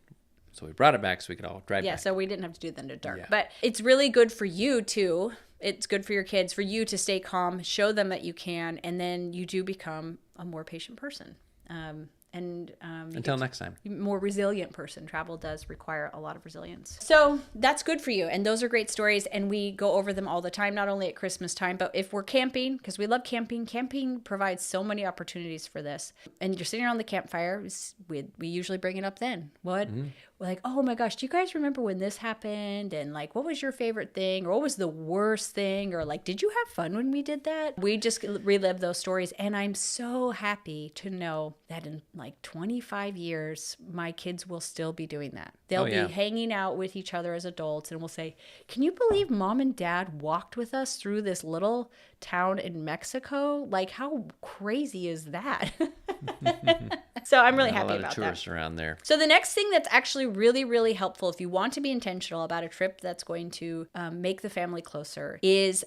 so we brought it back so we could all drive yeah, back. so we didn't have to do that in the dark. Yeah. But it's really good for you too. It's good for your kids, for you to stay calm, show them that you can, and then you do become a more patient person. and Until next time. more resilient person. Travel does require a lot of resilience. So that's good for you. And those are great stories. And we go over them all the time, not only at Christmas time, but if we're camping, because we love camping. Camping provides so many opportunities for this. And you're sitting around the campfire, we usually bring it up then. We're like, oh my gosh, do you guys remember when this happened? And like, what was your favorite thing? Or what was the worst thing? Or like, did you have fun when we did that? We just relive those stories. And I'm so happy to know that in like 25 years, my kids will still be doing that. They'll be hanging out with each other as adults and we'll say, can you believe mom and dad walked with us through this little town in Mexico? Like, how crazy is that? So I'm really happy about that. A lot of tourists around there. So the next thing that's actually really, really helpful if you want to be intentional about a trip that's going to make the family closer is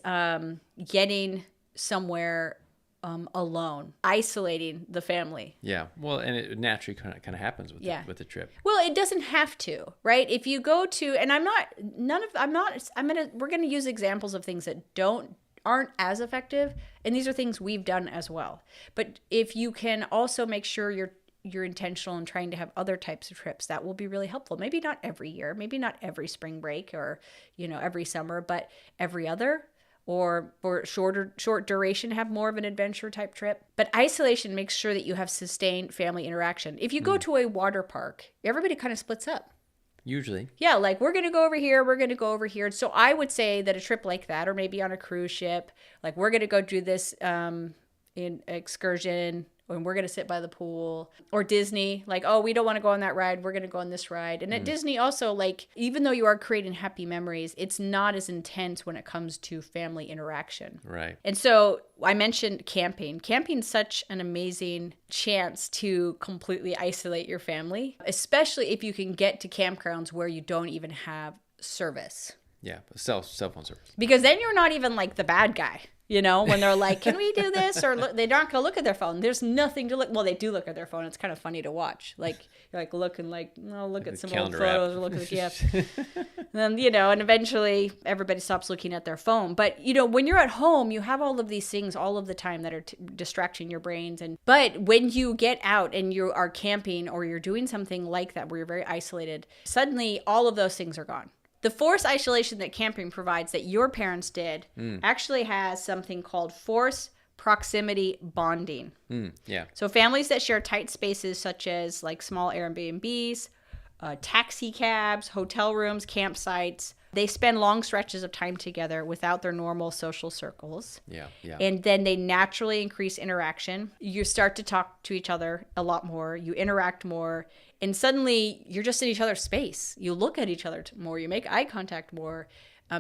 getting somewhere alone, isolating the family. Yeah. Well, and it naturally kind of happens with the trip. Well, it doesn't have to, right? If you go to, and we're going to use examples of things that aren't as effective, and these are things we've done as well. But if you can also make sure you're intentional in trying to have other types of trips, that will be really helpful. Maybe not every year, maybe not every spring break or, every summer, but every other, or for short duration, have more of an adventure type trip. But isolation makes sure that you have sustained family interaction. If you go to a water park, everybody kind of splits up. Usually. Yeah, like we're going to go over here, we're going to go over here. So I would say that a trip like that, or maybe on a cruise ship, like we're going to go do this in excursion, and we're going to sit by the pool. Or Disney, like, oh, we don't want to go on that ride, we're going to go on this ride. And at Disney also, like, even though you are creating happy memories, it's not as intense when it comes to family interaction. Right. And so I mentioned camping. Camping's such an amazing chance to completely isolate your family, especially if you can get to campgrounds where you don't even have service. Yeah, cell phone service. Because then you're not even like the bad guy. When they're like, can we do this? Or they're not going to look at their phone. There's nothing to look. Well, they do look at their phone. It's kind of funny to watch. Like, you're like looking like, oh, look at some old photos. Or look at the gift. And then, and eventually everybody stops looking at their phone. But, when you're at home, you have all of these things all of the time that are distracting your brains. But when you get out and you are camping or you're doing something like that where you're very isolated, suddenly all of those things are gone. The forced isolation that camping provides that your parents did actually has something called forced proximity bonding. Yeah. So families that share tight spaces such as like small Airbnbs, taxi cabs, hotel rooms, campsites, they spend long stretches of time together without their normal social circles. Yeah. And then they naturally increase interaction. You start to talk to each other a lot more. You interact more. And suddenly you're just in each other's space. You look at each other more. You make eye contact more.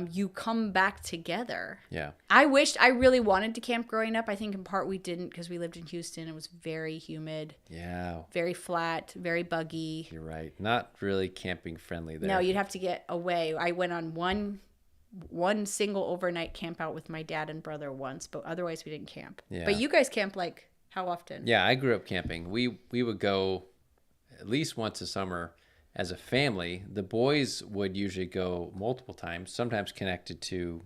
You come back together. Yeah. I really wanted to camp growing up. I think in part we didn't because we lived in Houston. It was very humid. Yeah. Very flat, very buggy. You're right. Not really camping friendly there. No, you'd have to get away. I went on one single overnight camp out with my dad and brother once, but otherwise we didn't camp. Yeah. But you guys camp like how often? Yeah, I grew up camping. We would go at least once a summer as a family. The boys would usually go multiple times, sometimes connected to,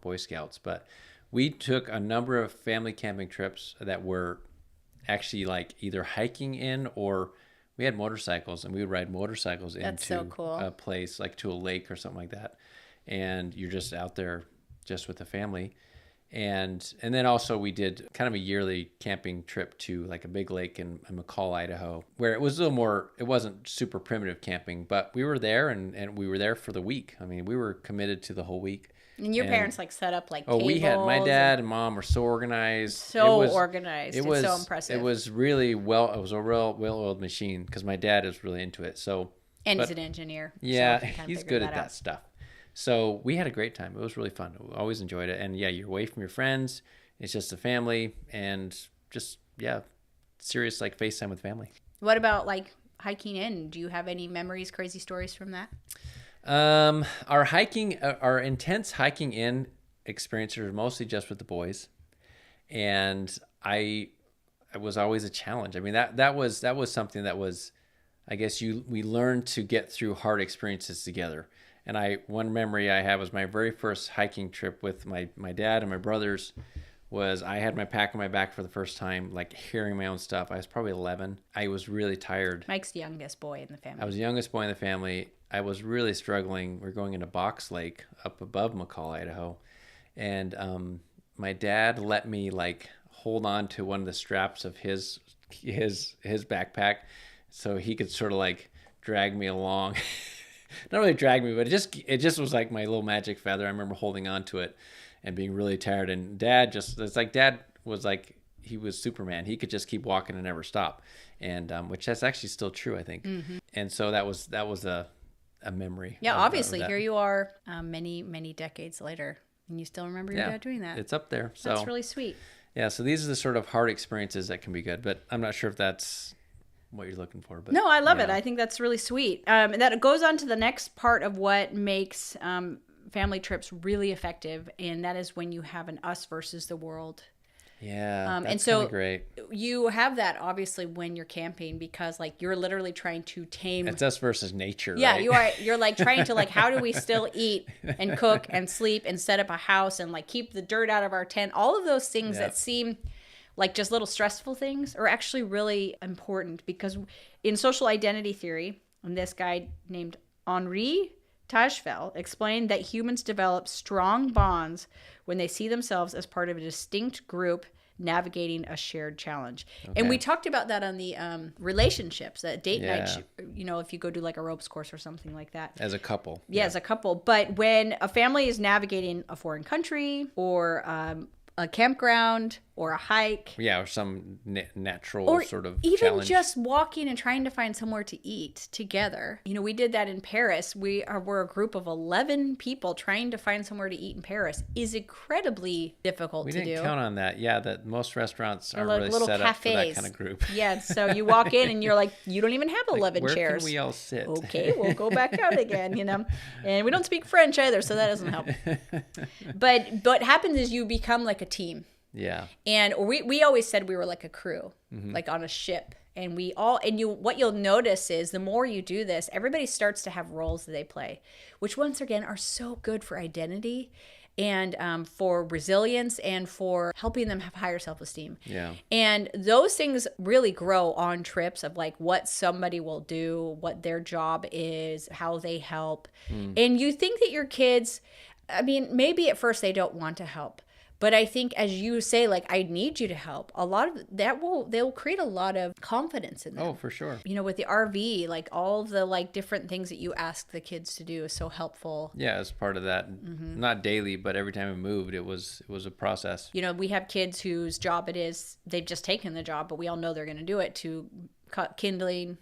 Boy Scouts. But we took a number of family camping trips that were actually like either hiking in, or we had motorcycles and we would ride motorcycles into a place like to a lake or something like that. And you're just out there just with the family. And then also we did kind of a yearly camping trip to like a big lake in McCall, Idaho, where it was a little more, it wasn't super primitive camping, but we were there and we were there for the week. I mean, we were committed to the whole week. And your parents like set up like tables. We had, my dad and mom were so organized. Organized. It's so impressive. It was really it was a real well-oiled machine because my dad is really into it. And he's an engineer. Yeah, he's good at that stuff. So we had a great time. It was really fun. We always enjoyed it. And yeah, you're away from your friends. It's just a family and just, serious like FaceTime with family. What about like hiking in? Do you have any memories, crazy stories from that? Our intense hiking in experiences were mostly just with the boys. And it was always a challenge. I mean, that was something that was, I guess we learned to get through hard experiences together. And one memory I have was my very first hiking trip with my dad and my brothers was I had my pack on my back for the first time, like hearing my own stuff. I was probably 11. I was really tired. Mike's the youngest boy in the family. I was the youngest boy in the family. I was really struggling. We're going into Box Lake up above McCall, Idaho. And my dad let me like hold on to one of the straps of his backpack so he could sort of like drag me along. Not really drag me, but it just was like my little magic feather. I remember holding on to it and being really tired. And Dad was like, he was Superman. He could just keep walking and never stop. And which that's actually still true, I think. Mm-hmm. And so that was a memory. Yeah, obviously here you are many decades later and you still remember your dad doing that. It's up there. So that's really sweet. Yeah, so these are the sort of hard experiences that can be good, but I'm not sure if that's what you're looking for. But no, I love it. I think that's really sweet. And that goes on to the next part of what makes family trips really effective, and that is when you have an us versus the world. Yeah, that's and so great. You have that obviously when you're camping because like you're literally trying to tame. It's us versus nature. Yeah, right? You're like trying to like how do we still eat and cook and sleep and set up a house and like keep the dirt out of our tent. All of those things that seem like just little stressful things are actually really important because in social identity theory, and this guy named Henri Tajfel explained that humans develop strong bonds when they see themselves as part of a distinct group navigating a shared challenge. Okay. And we talked about that on the relationships, that date night, if you go do like a ropes course or something like that. As a couple. Yeah, as a couple. But when a family is navigating a foreign country or a campground or a hike. Yeah, or some natural or sort of even challenge. Just walking and trying to find somewhere to eat together. We did that in Paris. We're a group of 11 people trying to find somewhere to eat in Paris is incredibly difficult to do. We didn't count on that. Yeah, that most restaurants aren't really little set cafes. up for that kind of group. Yeah, so you walk in and you're like, you don't even have 11 where chairs. Where can we all sit? Okay, we'll go back out again, And we don't speak French either, so that doesn't help. But what happens is you become like a team. Yeah. And we always said we were like a crew, like on a ship. And what you'll notice is the more you do this, everybody starts to have roles that they play, which once again are so good for identity and for resilience and for helping them have higher self-esteem. Yeah. And those things really grow on trips of like what somebody will do, what their job is, how they help. And you think that your kids, maybe at first they don't want to help. But I think as you say, like, I need you to help, a lot of that they'll create a lot of confidence in them. Oh, for sure. With the RV, like all of the like different things that you ask the kids to do is so helpful. Yeah, as part of that, not daily, but every time we moved, it was a process. We have kids whose job it is, they've just taken the job, but we all know they're going to do it to cut kindling,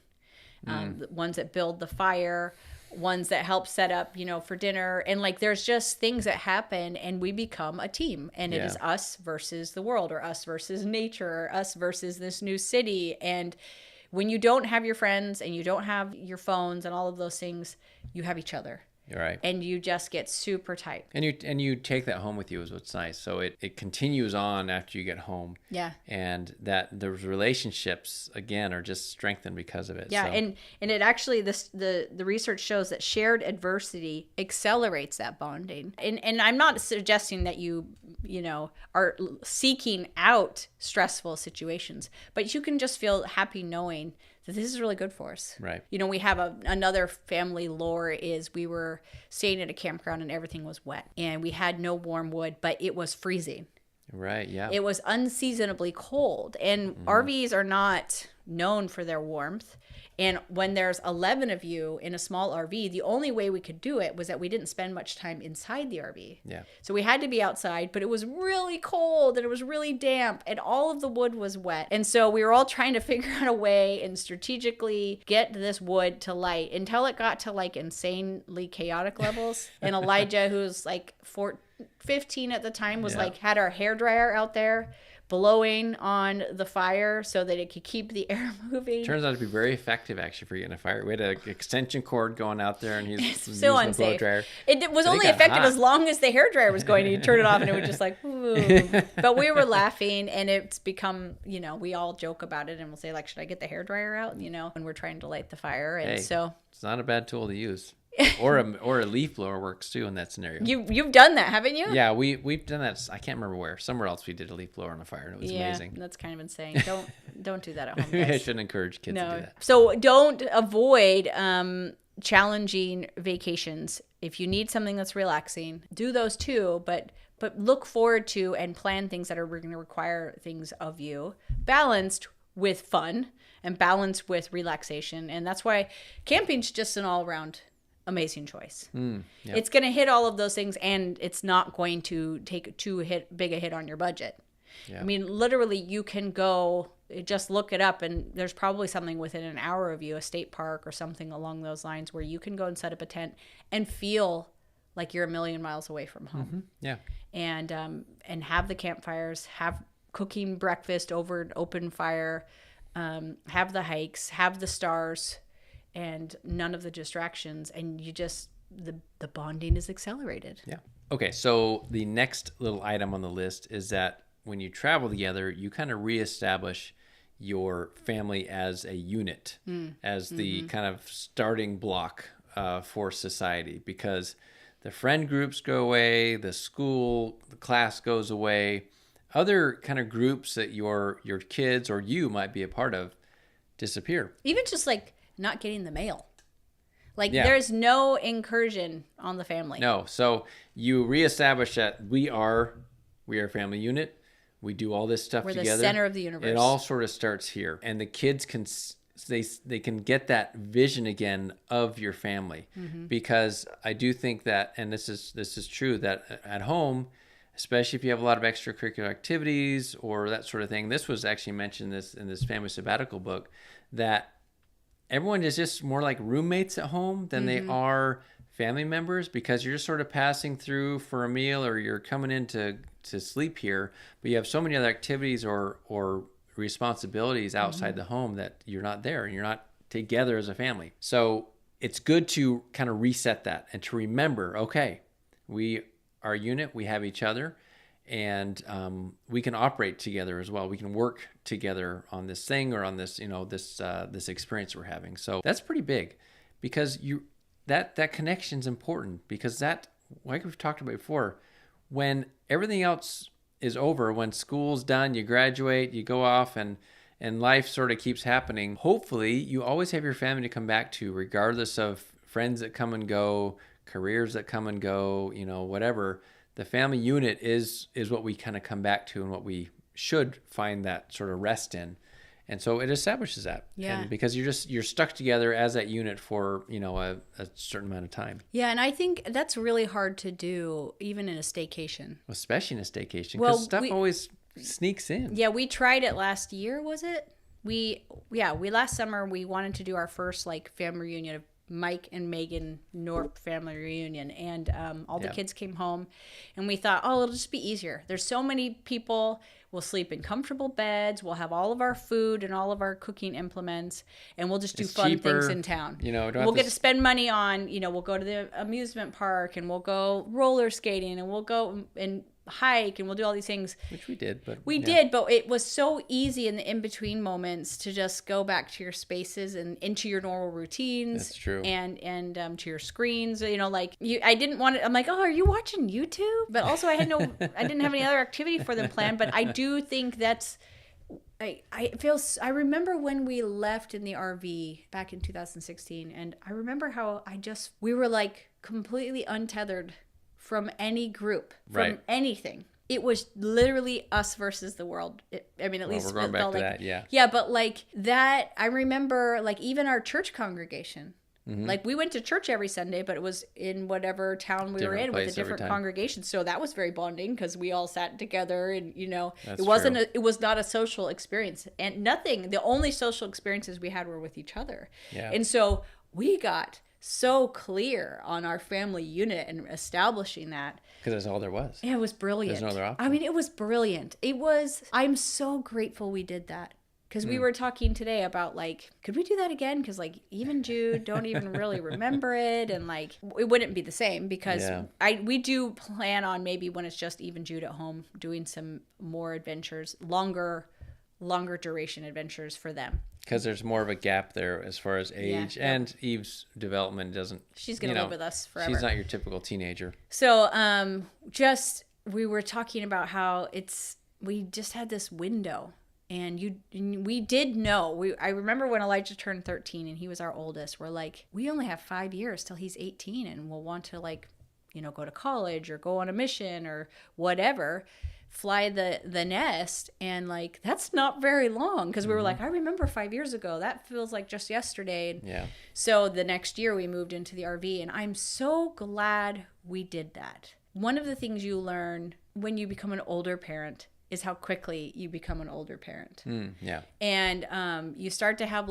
the ones that build the fire, ones that help set up, for dinner. And like, there's just things that happen and we become a team and it is us versus the world or us versus nature or us versus this new city. And when you don't have your friends and you don't have your phones and all of those things, you have each other. You're right. And you just get super tight. And you take that home with you is what's nice. So it continues on after you get home. Yeah. And that those relationships again are just strengthened because of it. Yeah, so. and it actually the research shows that shared adversity accelerates that bonding. And I'm not suggesting that you are seeking out stressful situations, but you can just feel happy knowing that this is really good for us. Right. We have another family lore is we were staying at a campground and everything was wet and we had no warm wood, but it was freezing. Right, yeah. It was unseasonably cold and RVs are not known for their warmth. And when there's 11 of you in a small RV, the only way we could do it was that we didn't spend much time inside the RV. Yeah. So we had to be outside, but it was really cold and it was really damp and all of the wood was wet. And so we were all trying to figure out a way and strategically get this wood to light until it got to like insanely chaotic levels. And Elijah, who's like 15 at the time, was like had our hairdryer out there blowing on the fire so that it could keep the air moving. Turns out to be very effective actually for getting a fire. We had an extension cord going out there and he's so using unsafe. the blow dryer. It was only effective as long as the hairdryer was going. You turn it off and it would just like, ooh. But we were laughing and it's become, we all joke about it and we'll say like, should I get the hairdryer out? When we're trying to light the fire. And so it's not a bad tool to use. or a leaf blower works too in that scenario. You've done that, haven't you? Yeah, we've done that. I can't remember where. Somewhere else we did a leaf blower on a fire, and it was amazing. That's kind of insane. Don't do that at home, I guys. shouldn't encourage kids to do that. So don't avoid challenging vacations. If you need something that's relaxing, do those too, but look forward to and plan things that are going to require things of you, balanced with fun and balanced with relaxation. And that's why camping's just an all-around amazing choice. Yep. It's going to hit all of those things, and it's not going to take too big a hit on your budget. Yeah. I mean, literally, you can go, just look it up, and there's probably something within an hour of you, a state park or something along those lines, where you can go and set up a tent and feel like you're a million miles away from home. Mm-hmm. Yeah. And have the campfires, have cooking breakfast over an open fire, have the hikes, have the stars, and none of the distractions, and you just the bonding is accelerated. Yeah. Okay, so the next little item on the list is that when you travel together, you kind of reestablish your family as a unit, as the kind of starting block for society, because the friend groups go away, the class goes away, other kind of groups that your kids or you might be a part of disappear. Even just like not getting the mail. Like Yeah. there's no incursion on the family. No, so you reestablish that we are a family unit. We do all this stuff We're together. the center of the universe. It all sort of starts here, and the kids can they can get that vision again of your family, because I do think that, and this is true, that at home, especially if you have a lot of extracurricular activities or that sort of thing. This was actually mentioned in this family sabbatical book, that everyone is just more like roommates at home than they are family members, because you're just sort of passing through for a meal, or you're coming in to sleep here, but you have so many other activities or responsibilities outside the home that you're not there and you're not together as a family. So it's good to kind of reset that and to remember, okay, we are a unit, we have each other, and we can operate together as well. We can work together on this thing or on this, this experience we're having. So that's pretty big, because that connection is important, because that, like we've talked about before, when everything else is over, when school's done, you graduate, you go off, and life sort of keeps happening, hopefully you always have your family to come back to, regardless of friends that come and go, careers that come and go, whatever. The family unit is what we kind of come back to, and what we should find that sort of rest in. And so it establishes that. Yeah. And because you're stuck together as that unit for, a certain amount of time. Yeah, and I think that's really hard to do even in a staycation. Especially in a staycation, because Well, stuff always sneaks in. Yeah, we tried it last year, was it? We last summer we wanted to do our first like family reunion of Mike and Megan Norp family reunion, and all the kids came home, and we thought, oh, it'll just be easier. There's so many people. We'll sleep in comfortable beds. We'll have all of our food and all of our cooking implements, and we'll just do fun cheaper, things in town. don't We'll get to spend money on, we'll go to the amusement park, and we'll go roller skating, and we'll go and hike, and we'll do all these things. Which we did, but we did, but it was so easy in the in-between moments to just go back to your spaces and into your normal routines. That's true. And to your screens, I didn't want to, I'm like, oh, are you watching YouTube? But also I didn't have any other activity for them planned, but I do think that's, I remember when we left in the RV back in 2016, and I remember how we were like completely untethered from any group, from anything. It was literally us versus the world. At least we're going back to that, yeah. Yeah, but like that, I remember like even our church congregation. Like we went to church every Sunday, but it was in whatever town we were in with a different congregation. So that was very bonding, because we all sat together, and it was not a social experience, and nothing. The only social experiences we had were with each other. Yeah. And so we got so clear on our family unit and establishing that. Because that's all there was. Yeah, it was brilliant. There's no other option. It was brilliant. I'm so grateful we did that. Because we were talking today about, like, could we do that again? Because, like, even Jude don't even really remember it. And, like, it wouldn't be the same, because we do plan on maybe when it's just even Jude at home doing some more adventures, longer longer duration adventures for them. Because there's more of a gap there as far as age, Yeah. and Eve's development doesn't. She's going to live with us forever. She's not your typical teenager. So, we were talking about how we just had this window, and we did know. I remember when Elijah turned 13 and he was our oldest. We're like, we only have 5 years till he's 18, and we'll want to go to college or go on a mission or whatever, fly the nest, and that's not very long, because we were like, I remember 5 years ago, that feels like just yesterday. Yeah. So the next year we moved into the RV, and I'm so glad we did that. One of the things you learn when you become an older parent is how quickly you become an older parent. Yeah. And you start to have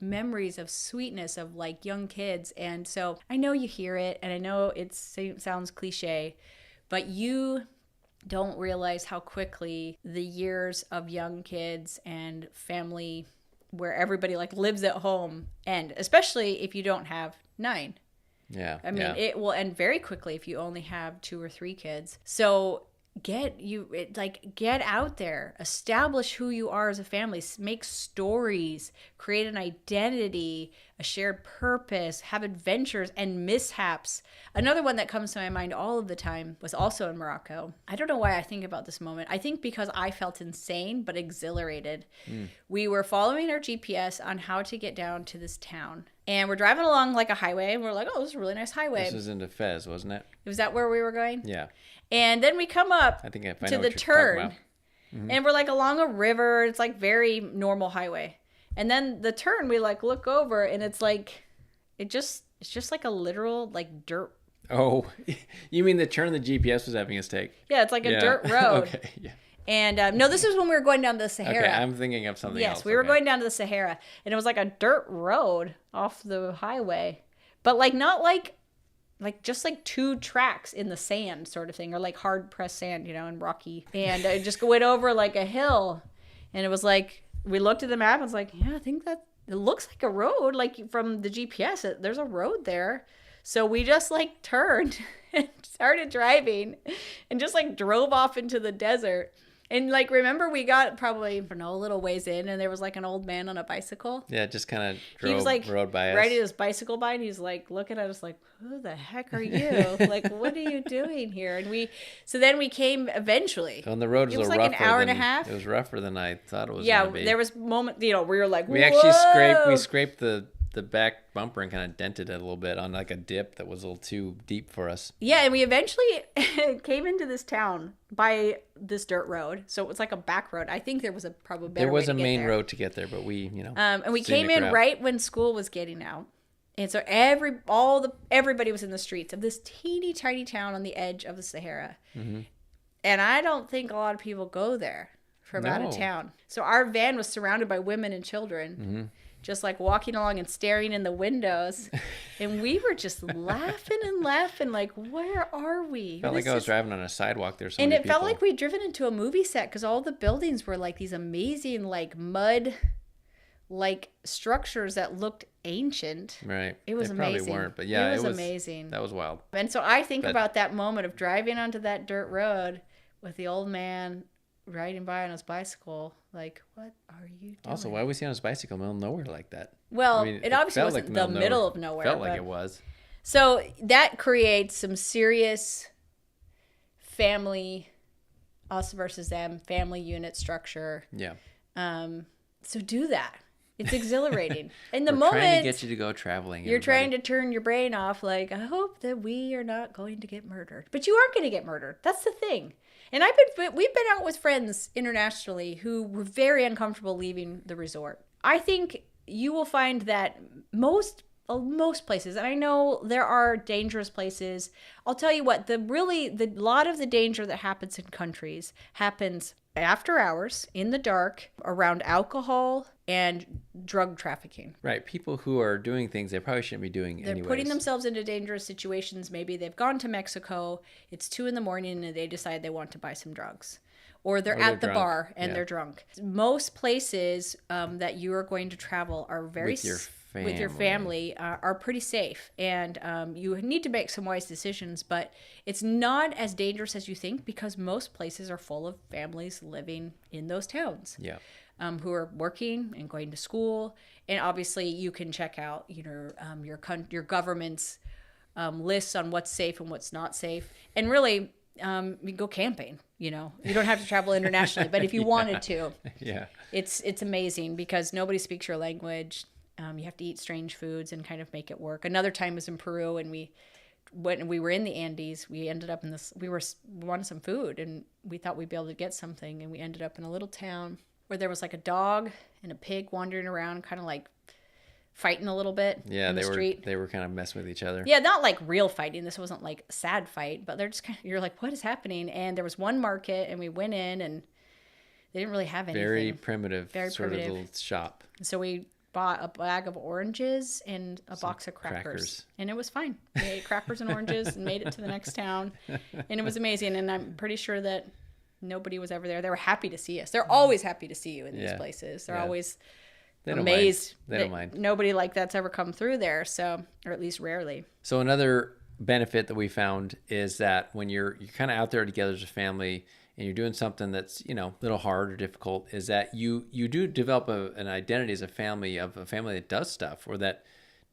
memories of sweetness of young kids. And so I know you hear it, and I know it sounds cliche, but you don't realize how quickly the years of young kids and family where everybody lives at home end, especially if you don't have 9. Yeah. I mean, it will end very quickly if you only have 2 or 3 kids. So get out there, establish who you are as a family, make stories, create an identity, a shared purpose, have adventures and mishaps. Another one that comes to my mind all of the time was also in Morocco. I don't know why I think about this moment. I think because I felt insane but exhilarated. We were following our GPS on how to get down to this town. And we're driving along a highway, and we're like, oh, this is a really nice highway. This was into Fez, wasn't it? Was that where we were going? Yeah. And then we come up I think I to know the what you're turn, talking about. and we're along a river. It's very normal highway. And then the turn, we look over, and it's just a literal dirt. Oh, you mean the turn the GPS was having us take? Yeah, it's a dirt road. Okay, yeah. And no, this was when we were going down the Sahara. Okay, I'm thinking of something else. Yes, we were going down to the Sahara, and it was a dirt road off the highway, but not just 2 tracks in the sand sort of thing, or hard pressed sand, and rocky. And I just went over a hill, and it was we looked at the map and was yeah, I think that it looks like a road, from the GPS. There's a road there. So we just turned and started driving, and just drove off into the desert. And remember, we got probably, I don't know, a little ways in, and there was an old man on a bicycle. Yeah, just kind of He was rode by us. riding his bicycle by, and he's looking at us who the heck are you? What are you doing here? And so then we came eventually. On the road It was an an hour and a half. It was rougher than I thought it was. Yeah, gonna be. there was moment, we were We actually whoa! scraped the back bumper and kind of dented it a little bit on a dip that was a little too deep for us. Yeah, and we eventually came into this town by this dirt road. So it was a back road. I think there was probably better There was way a to get main there. road to get there, but we, And we zoomed came it in out. right when school was getting out. And so everybody was in the streets of this teeny tiny town on the edge of the Sahara. Mm-hmm. And I don't think a lot of people go there from out of No. town. So our van was surrounded by women and children, just walking along and staring in the windows. And we were just laughing and laughing, where are we? Felt like This I was is- driving on a sidewalk. There's so And many it felt people. like we'd driven into a movie set, because all the buildings were these amazing mud structures that looked ancient. Right. It was they amazing. Probably weren't, but yeah, it was amazing. That was wild. And so I think But- about that moment of driving onto that dirt road with the old man riding by on his bicycle. What are you doing? Also, why was he on his bicycle in the middle of nowhere like that? Well, I mean, it obviously felt wasn't like the middle of nowhere. Felt like but- it was. So that creates some serious family, us versus them, family unit structure. Yeah. So do that. It's exhilarating. In the We're moment, trying to get you to go traveling. you're trying to turn your brain off. I hope that we are not going to get murdered. But you aren't going to get murdered. That's the thing. And we've been out with friends internationally who were very uncomfortable leaving the resort. I think you will find that most places, and I know there are dangerous places. I'll tell you what, the lot of the danger that happens in countries happens after hours, in the dark, around alcohol and drug trafficking. Right. People who are doing things they probably shouldn't be doing They're anyways. putting themselves into dangerous situations. Maybe they've gone to Mexico, it's 2 a.m, and they decide they want to buy some drugs. Or they're at the drunk. bar and Yeah. they're drunk. Most places that you are going to travel are very With your family are pretty safe, and you need to make some wise decisions, but it's not as dangerous as you think, because most places are full of families living in those towns. Yeah. who are working and going to school. And obviously you can check out, your government's lists on what's safe and what's not safe. And really, you can go camping, you don't have to travel internationally, but if you wanted to, it's amazing because nobody speaks your language. You have to eat strange foods and kind of make it work. Another time was in Peru, and when we were in the Andes, we ended up in this, we wanted some food, and we thought we'd be able to get something, and we ended up in a little town where there was like a dog and a pig wandering around, kind of like fighting a little bit in the street. They were kind of messing with each other. Yeah, not like real fighting. This wasn't like a sad fight, but they're just kind of, you're like, what is happening? And there was one market, and we went in, and they didn't really have anything. Very primitive of little shop. So we bought a bag of oranges and a box of crackers. And it was fine. We ate crackers and oranges and made it to the next town. And it was amazing. And I'm pretty sure that nobody was ever there. They were happy to see us. They're always happy to see you in these places. They're always amazed. They don't mind. Nobody like that's ever come through there. So, or at least rarely. So another benefit that we found is that when you're kind of out there together as a family and you're doing something that's, a little hard or difficult, is that you do develop an identity as a family, of a family that does stuff or that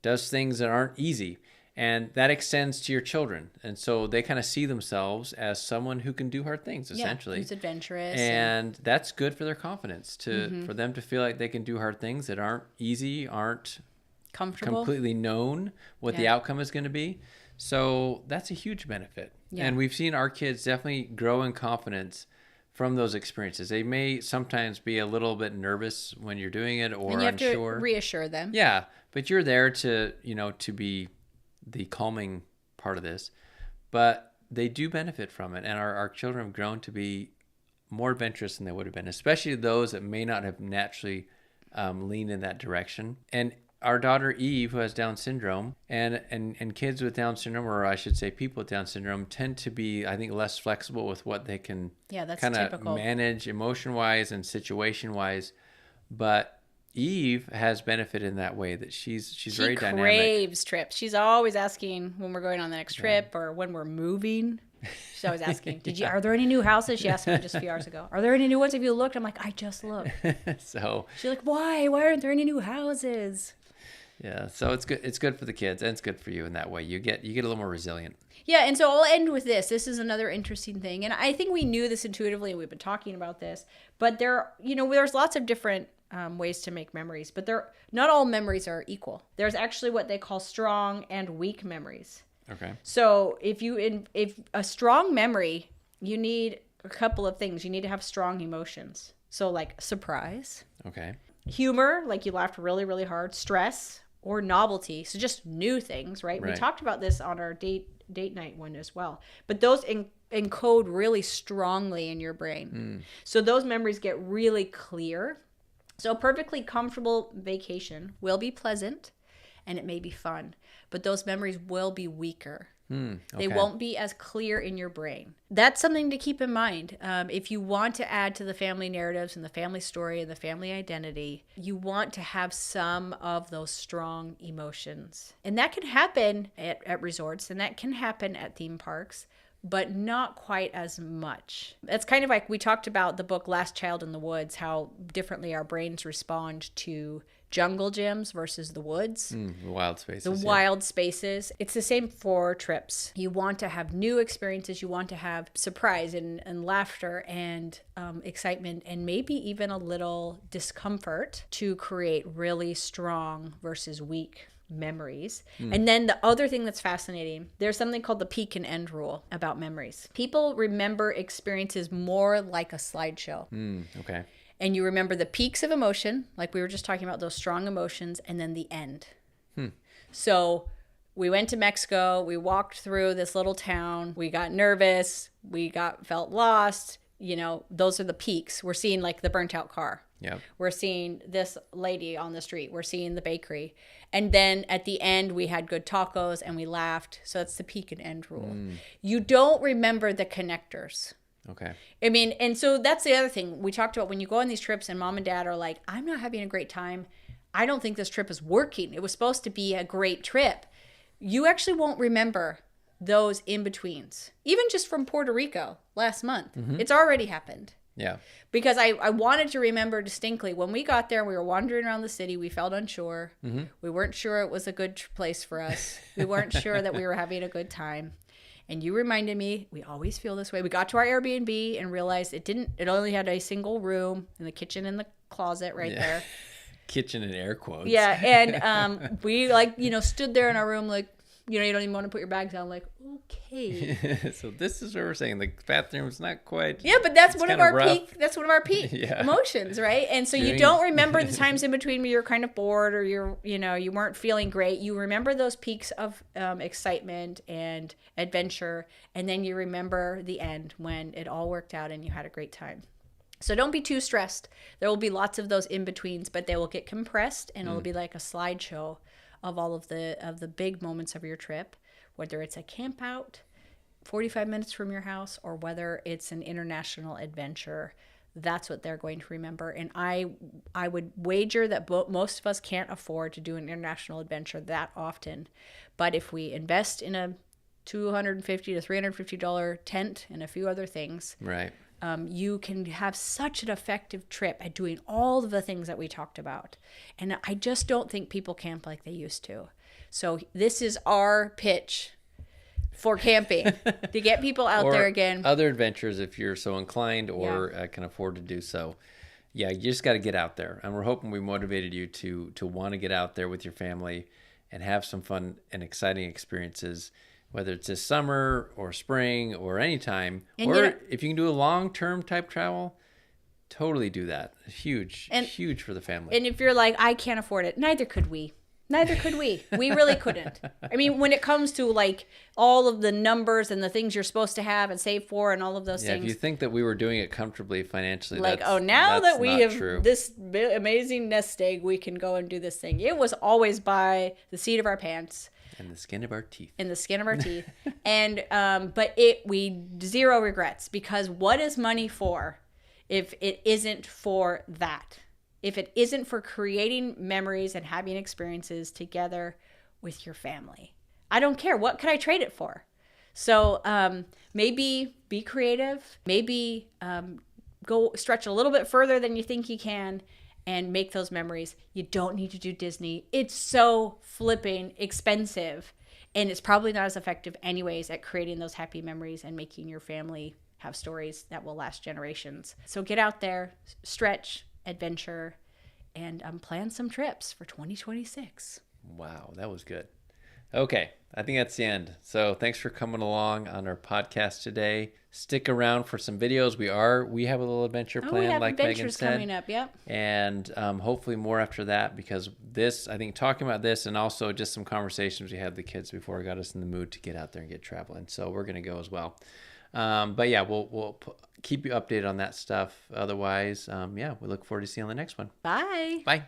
does things that aren't easy. And that extends to your children. And so they kind of see themselves as someone who can do hard things, essentially. Who's adventurous. And that's good for their confidence, for them to feel like they can do hard things that aren't easy, aren't comfortable, completely known what the outcome is going to be. So that's a huge benefit. Yeah. And we've seen our kids definitely grow in confidence from those experiences. They may sometimes be a little bit nervous when you're doing it or and you have unsure. To reassure them. Yeah, but you're there to, to be the calming part of this. But they do benefit from it. And our children have grown to be more adventurous than they would have been, especially those that may not have naturally leaned in that direction. And our daughter Eve, who has Down syndrome, and kids with Down syndrome, or I should say people with Down syndrome, tend to be, I think, less flexible with what they can kind of manage emotion-wise and situation-wise. But Eve has benefited in that way, that she's very dynamic. She craves trips. She's always asking when we're going on the next trip or when we're moving. She's always asking, are there any new houses? She asked me just a few hours ago. Are there any new ones? Have you looked? I'm like, I just looked. So she's like, why? Why aren't there any new houses? Yeah, so it's good. It's good for the kids, and it's good for you in that way. You get a little more resilient. Yeah, and so I'll end with this. This is another interesting thing, and I think we knew this intuitively, and we've been talking about this. But there's lots of different ways to make memories, but not all memories are equal. There's actually what they call strong and weak memories. Okay. So if a strong memory, you need a couple of things. You need to have strong emotions. So like surprise. Okay. Humor, like you laughed really, really hard. Stress or novelty. So just new things, right? We talked about this on our date night one as well. But those encode really strongly in your brain. So those memories get really clear. So a perfectly comfortable vacation will be pleasant and it may be fun, but those memories will be weaker. Okay. They won't be as clear in your brain. That's something to keep in mind. If you want to add to the family narratives and the family story and the family identity, you want to have some of those strong emotions. And that can happen at resorts, and that can happen at theme parks, but not quite as much. That's kind of like we talked about the book Last Child in the Woods, how differently our brains respond to jungle gyms versus the woods. The wild spaces. The wild spaces. It's the same for trips. You want to have new experiences. You want to have surprise and laughter and excitement and maybe even a little discomfort to create really strong versus weak memories. And then the other thing that's fascinating, there's something called the peak and end rule about memories. People remember experiences more like a slideshow. Okay. And you remember the peaks of emotion, like we were just talking about, those strong emotions, and then the end. So we went to Mexico, we walked through this little town, we got nervous, felt lost. Those are the peaks. We're seeing like the burnt out car. Yep. We're seeing this lady on the street. We're seeing the bakery. And then at the end, we had good tacos and we laughed. So that's the peak and end rule. You don't remember the connectors. Okay. I mean, and so that's the other thing we talked about when you go on these trips and mom and dad are like, I'm not having a great time. I don't think this trip is working. It was supposed to be a great trip. You actually won't remember those in-betweens. Even just from Puerto Rico last month. It's already happened. Yeah. Because I wanted to remember distinctly when we got there, we were wandering around the city. We felt unsure. Mm-hmm. We weren't sure it was a good place for us. We weren't sure that we were having a good time. And you reminded me, we always feel this way. We got to our Airbnb and realized it only had a single room and the kitchen and the closet right there. Kitchen in air quotes. Yeah. And we stood there in our room like, you don't even want to put your bags down. Like, okay. So this is what we're saying. The bathroom's not quite. Yeah, but that's one of our rough. peak. That's one of our peak Yeah. emotions, right? And so you don't remember the times in between where you're kind of bored or you weren't feeling great. You remember those peaks of excitement and adventure, and then you remember the end when it all worked out and you had a great time. So don't be too stressed. There will be lots of those in betweens, but they will get compressed, and it'll be like a slideshow of all of the big moments of your trip, whether it's a camp out 45 minutes from your house or whether it's an international adventure. That's what they're going to remember. And I would wager that most of us can't afford to do an international adventure that often. But if we invest in a $250 to $350 tent and a few other things, right, you can have such an effective trip at doing all of the things that we talked about. And I just don't think people camp like they used to. So this is our pitch for camping to get people out there again. Other adventures if you're so inclined or can afford to do so. Yeah, you just got to get out there. And we're hoping we motivated you to want to get out there with your family and have some fun and exciting experiences, whether it's this summer or spring or anytime. Or if you can do a long-term type travel, totally do that. Huge for the family. And if you're like, I can't afford it, neither could we. We really couldn't. I mean, when it comes to like all of the numbers and the things you're supposed to have and save for and all of those things. If you think that we were doing it comfortably financially, like, that's that we have true. This amazing nest egg, we can go and do this thing. It was always by the seat of our pants. And the skin of our teeth. And but we zero regrets, because what is money for if it isn't for that? If it isn't for creating memories and having experiences together with your family? I don't care. What could I trade it for? So maybe be creative. Maybe go stretch a little bit further than you think you can and make those memories. You don't need to do Disney. It's so flipping expensive. And it's probably not as effective anyways at creating those happy memories and making your family have stories that will last generations. So get out there, stretch, adventure, and plan some trips for 2026. Wow, that was good. Okay, I think that's the end. So thanks for coming along on our podcast today. Stick around for some videos. We have a little adventure planned, like Megan said. Coming up, yep. And hopefully more after that, because this, I think talking about this and also just some conversations we had with the kids before got us in the mood to get out there and get traveling. So we're going to go as well. But yeah, we'll keep you updated on that stuff. Otherwise, we look forward to seeing you on the next one. Bye. Bye.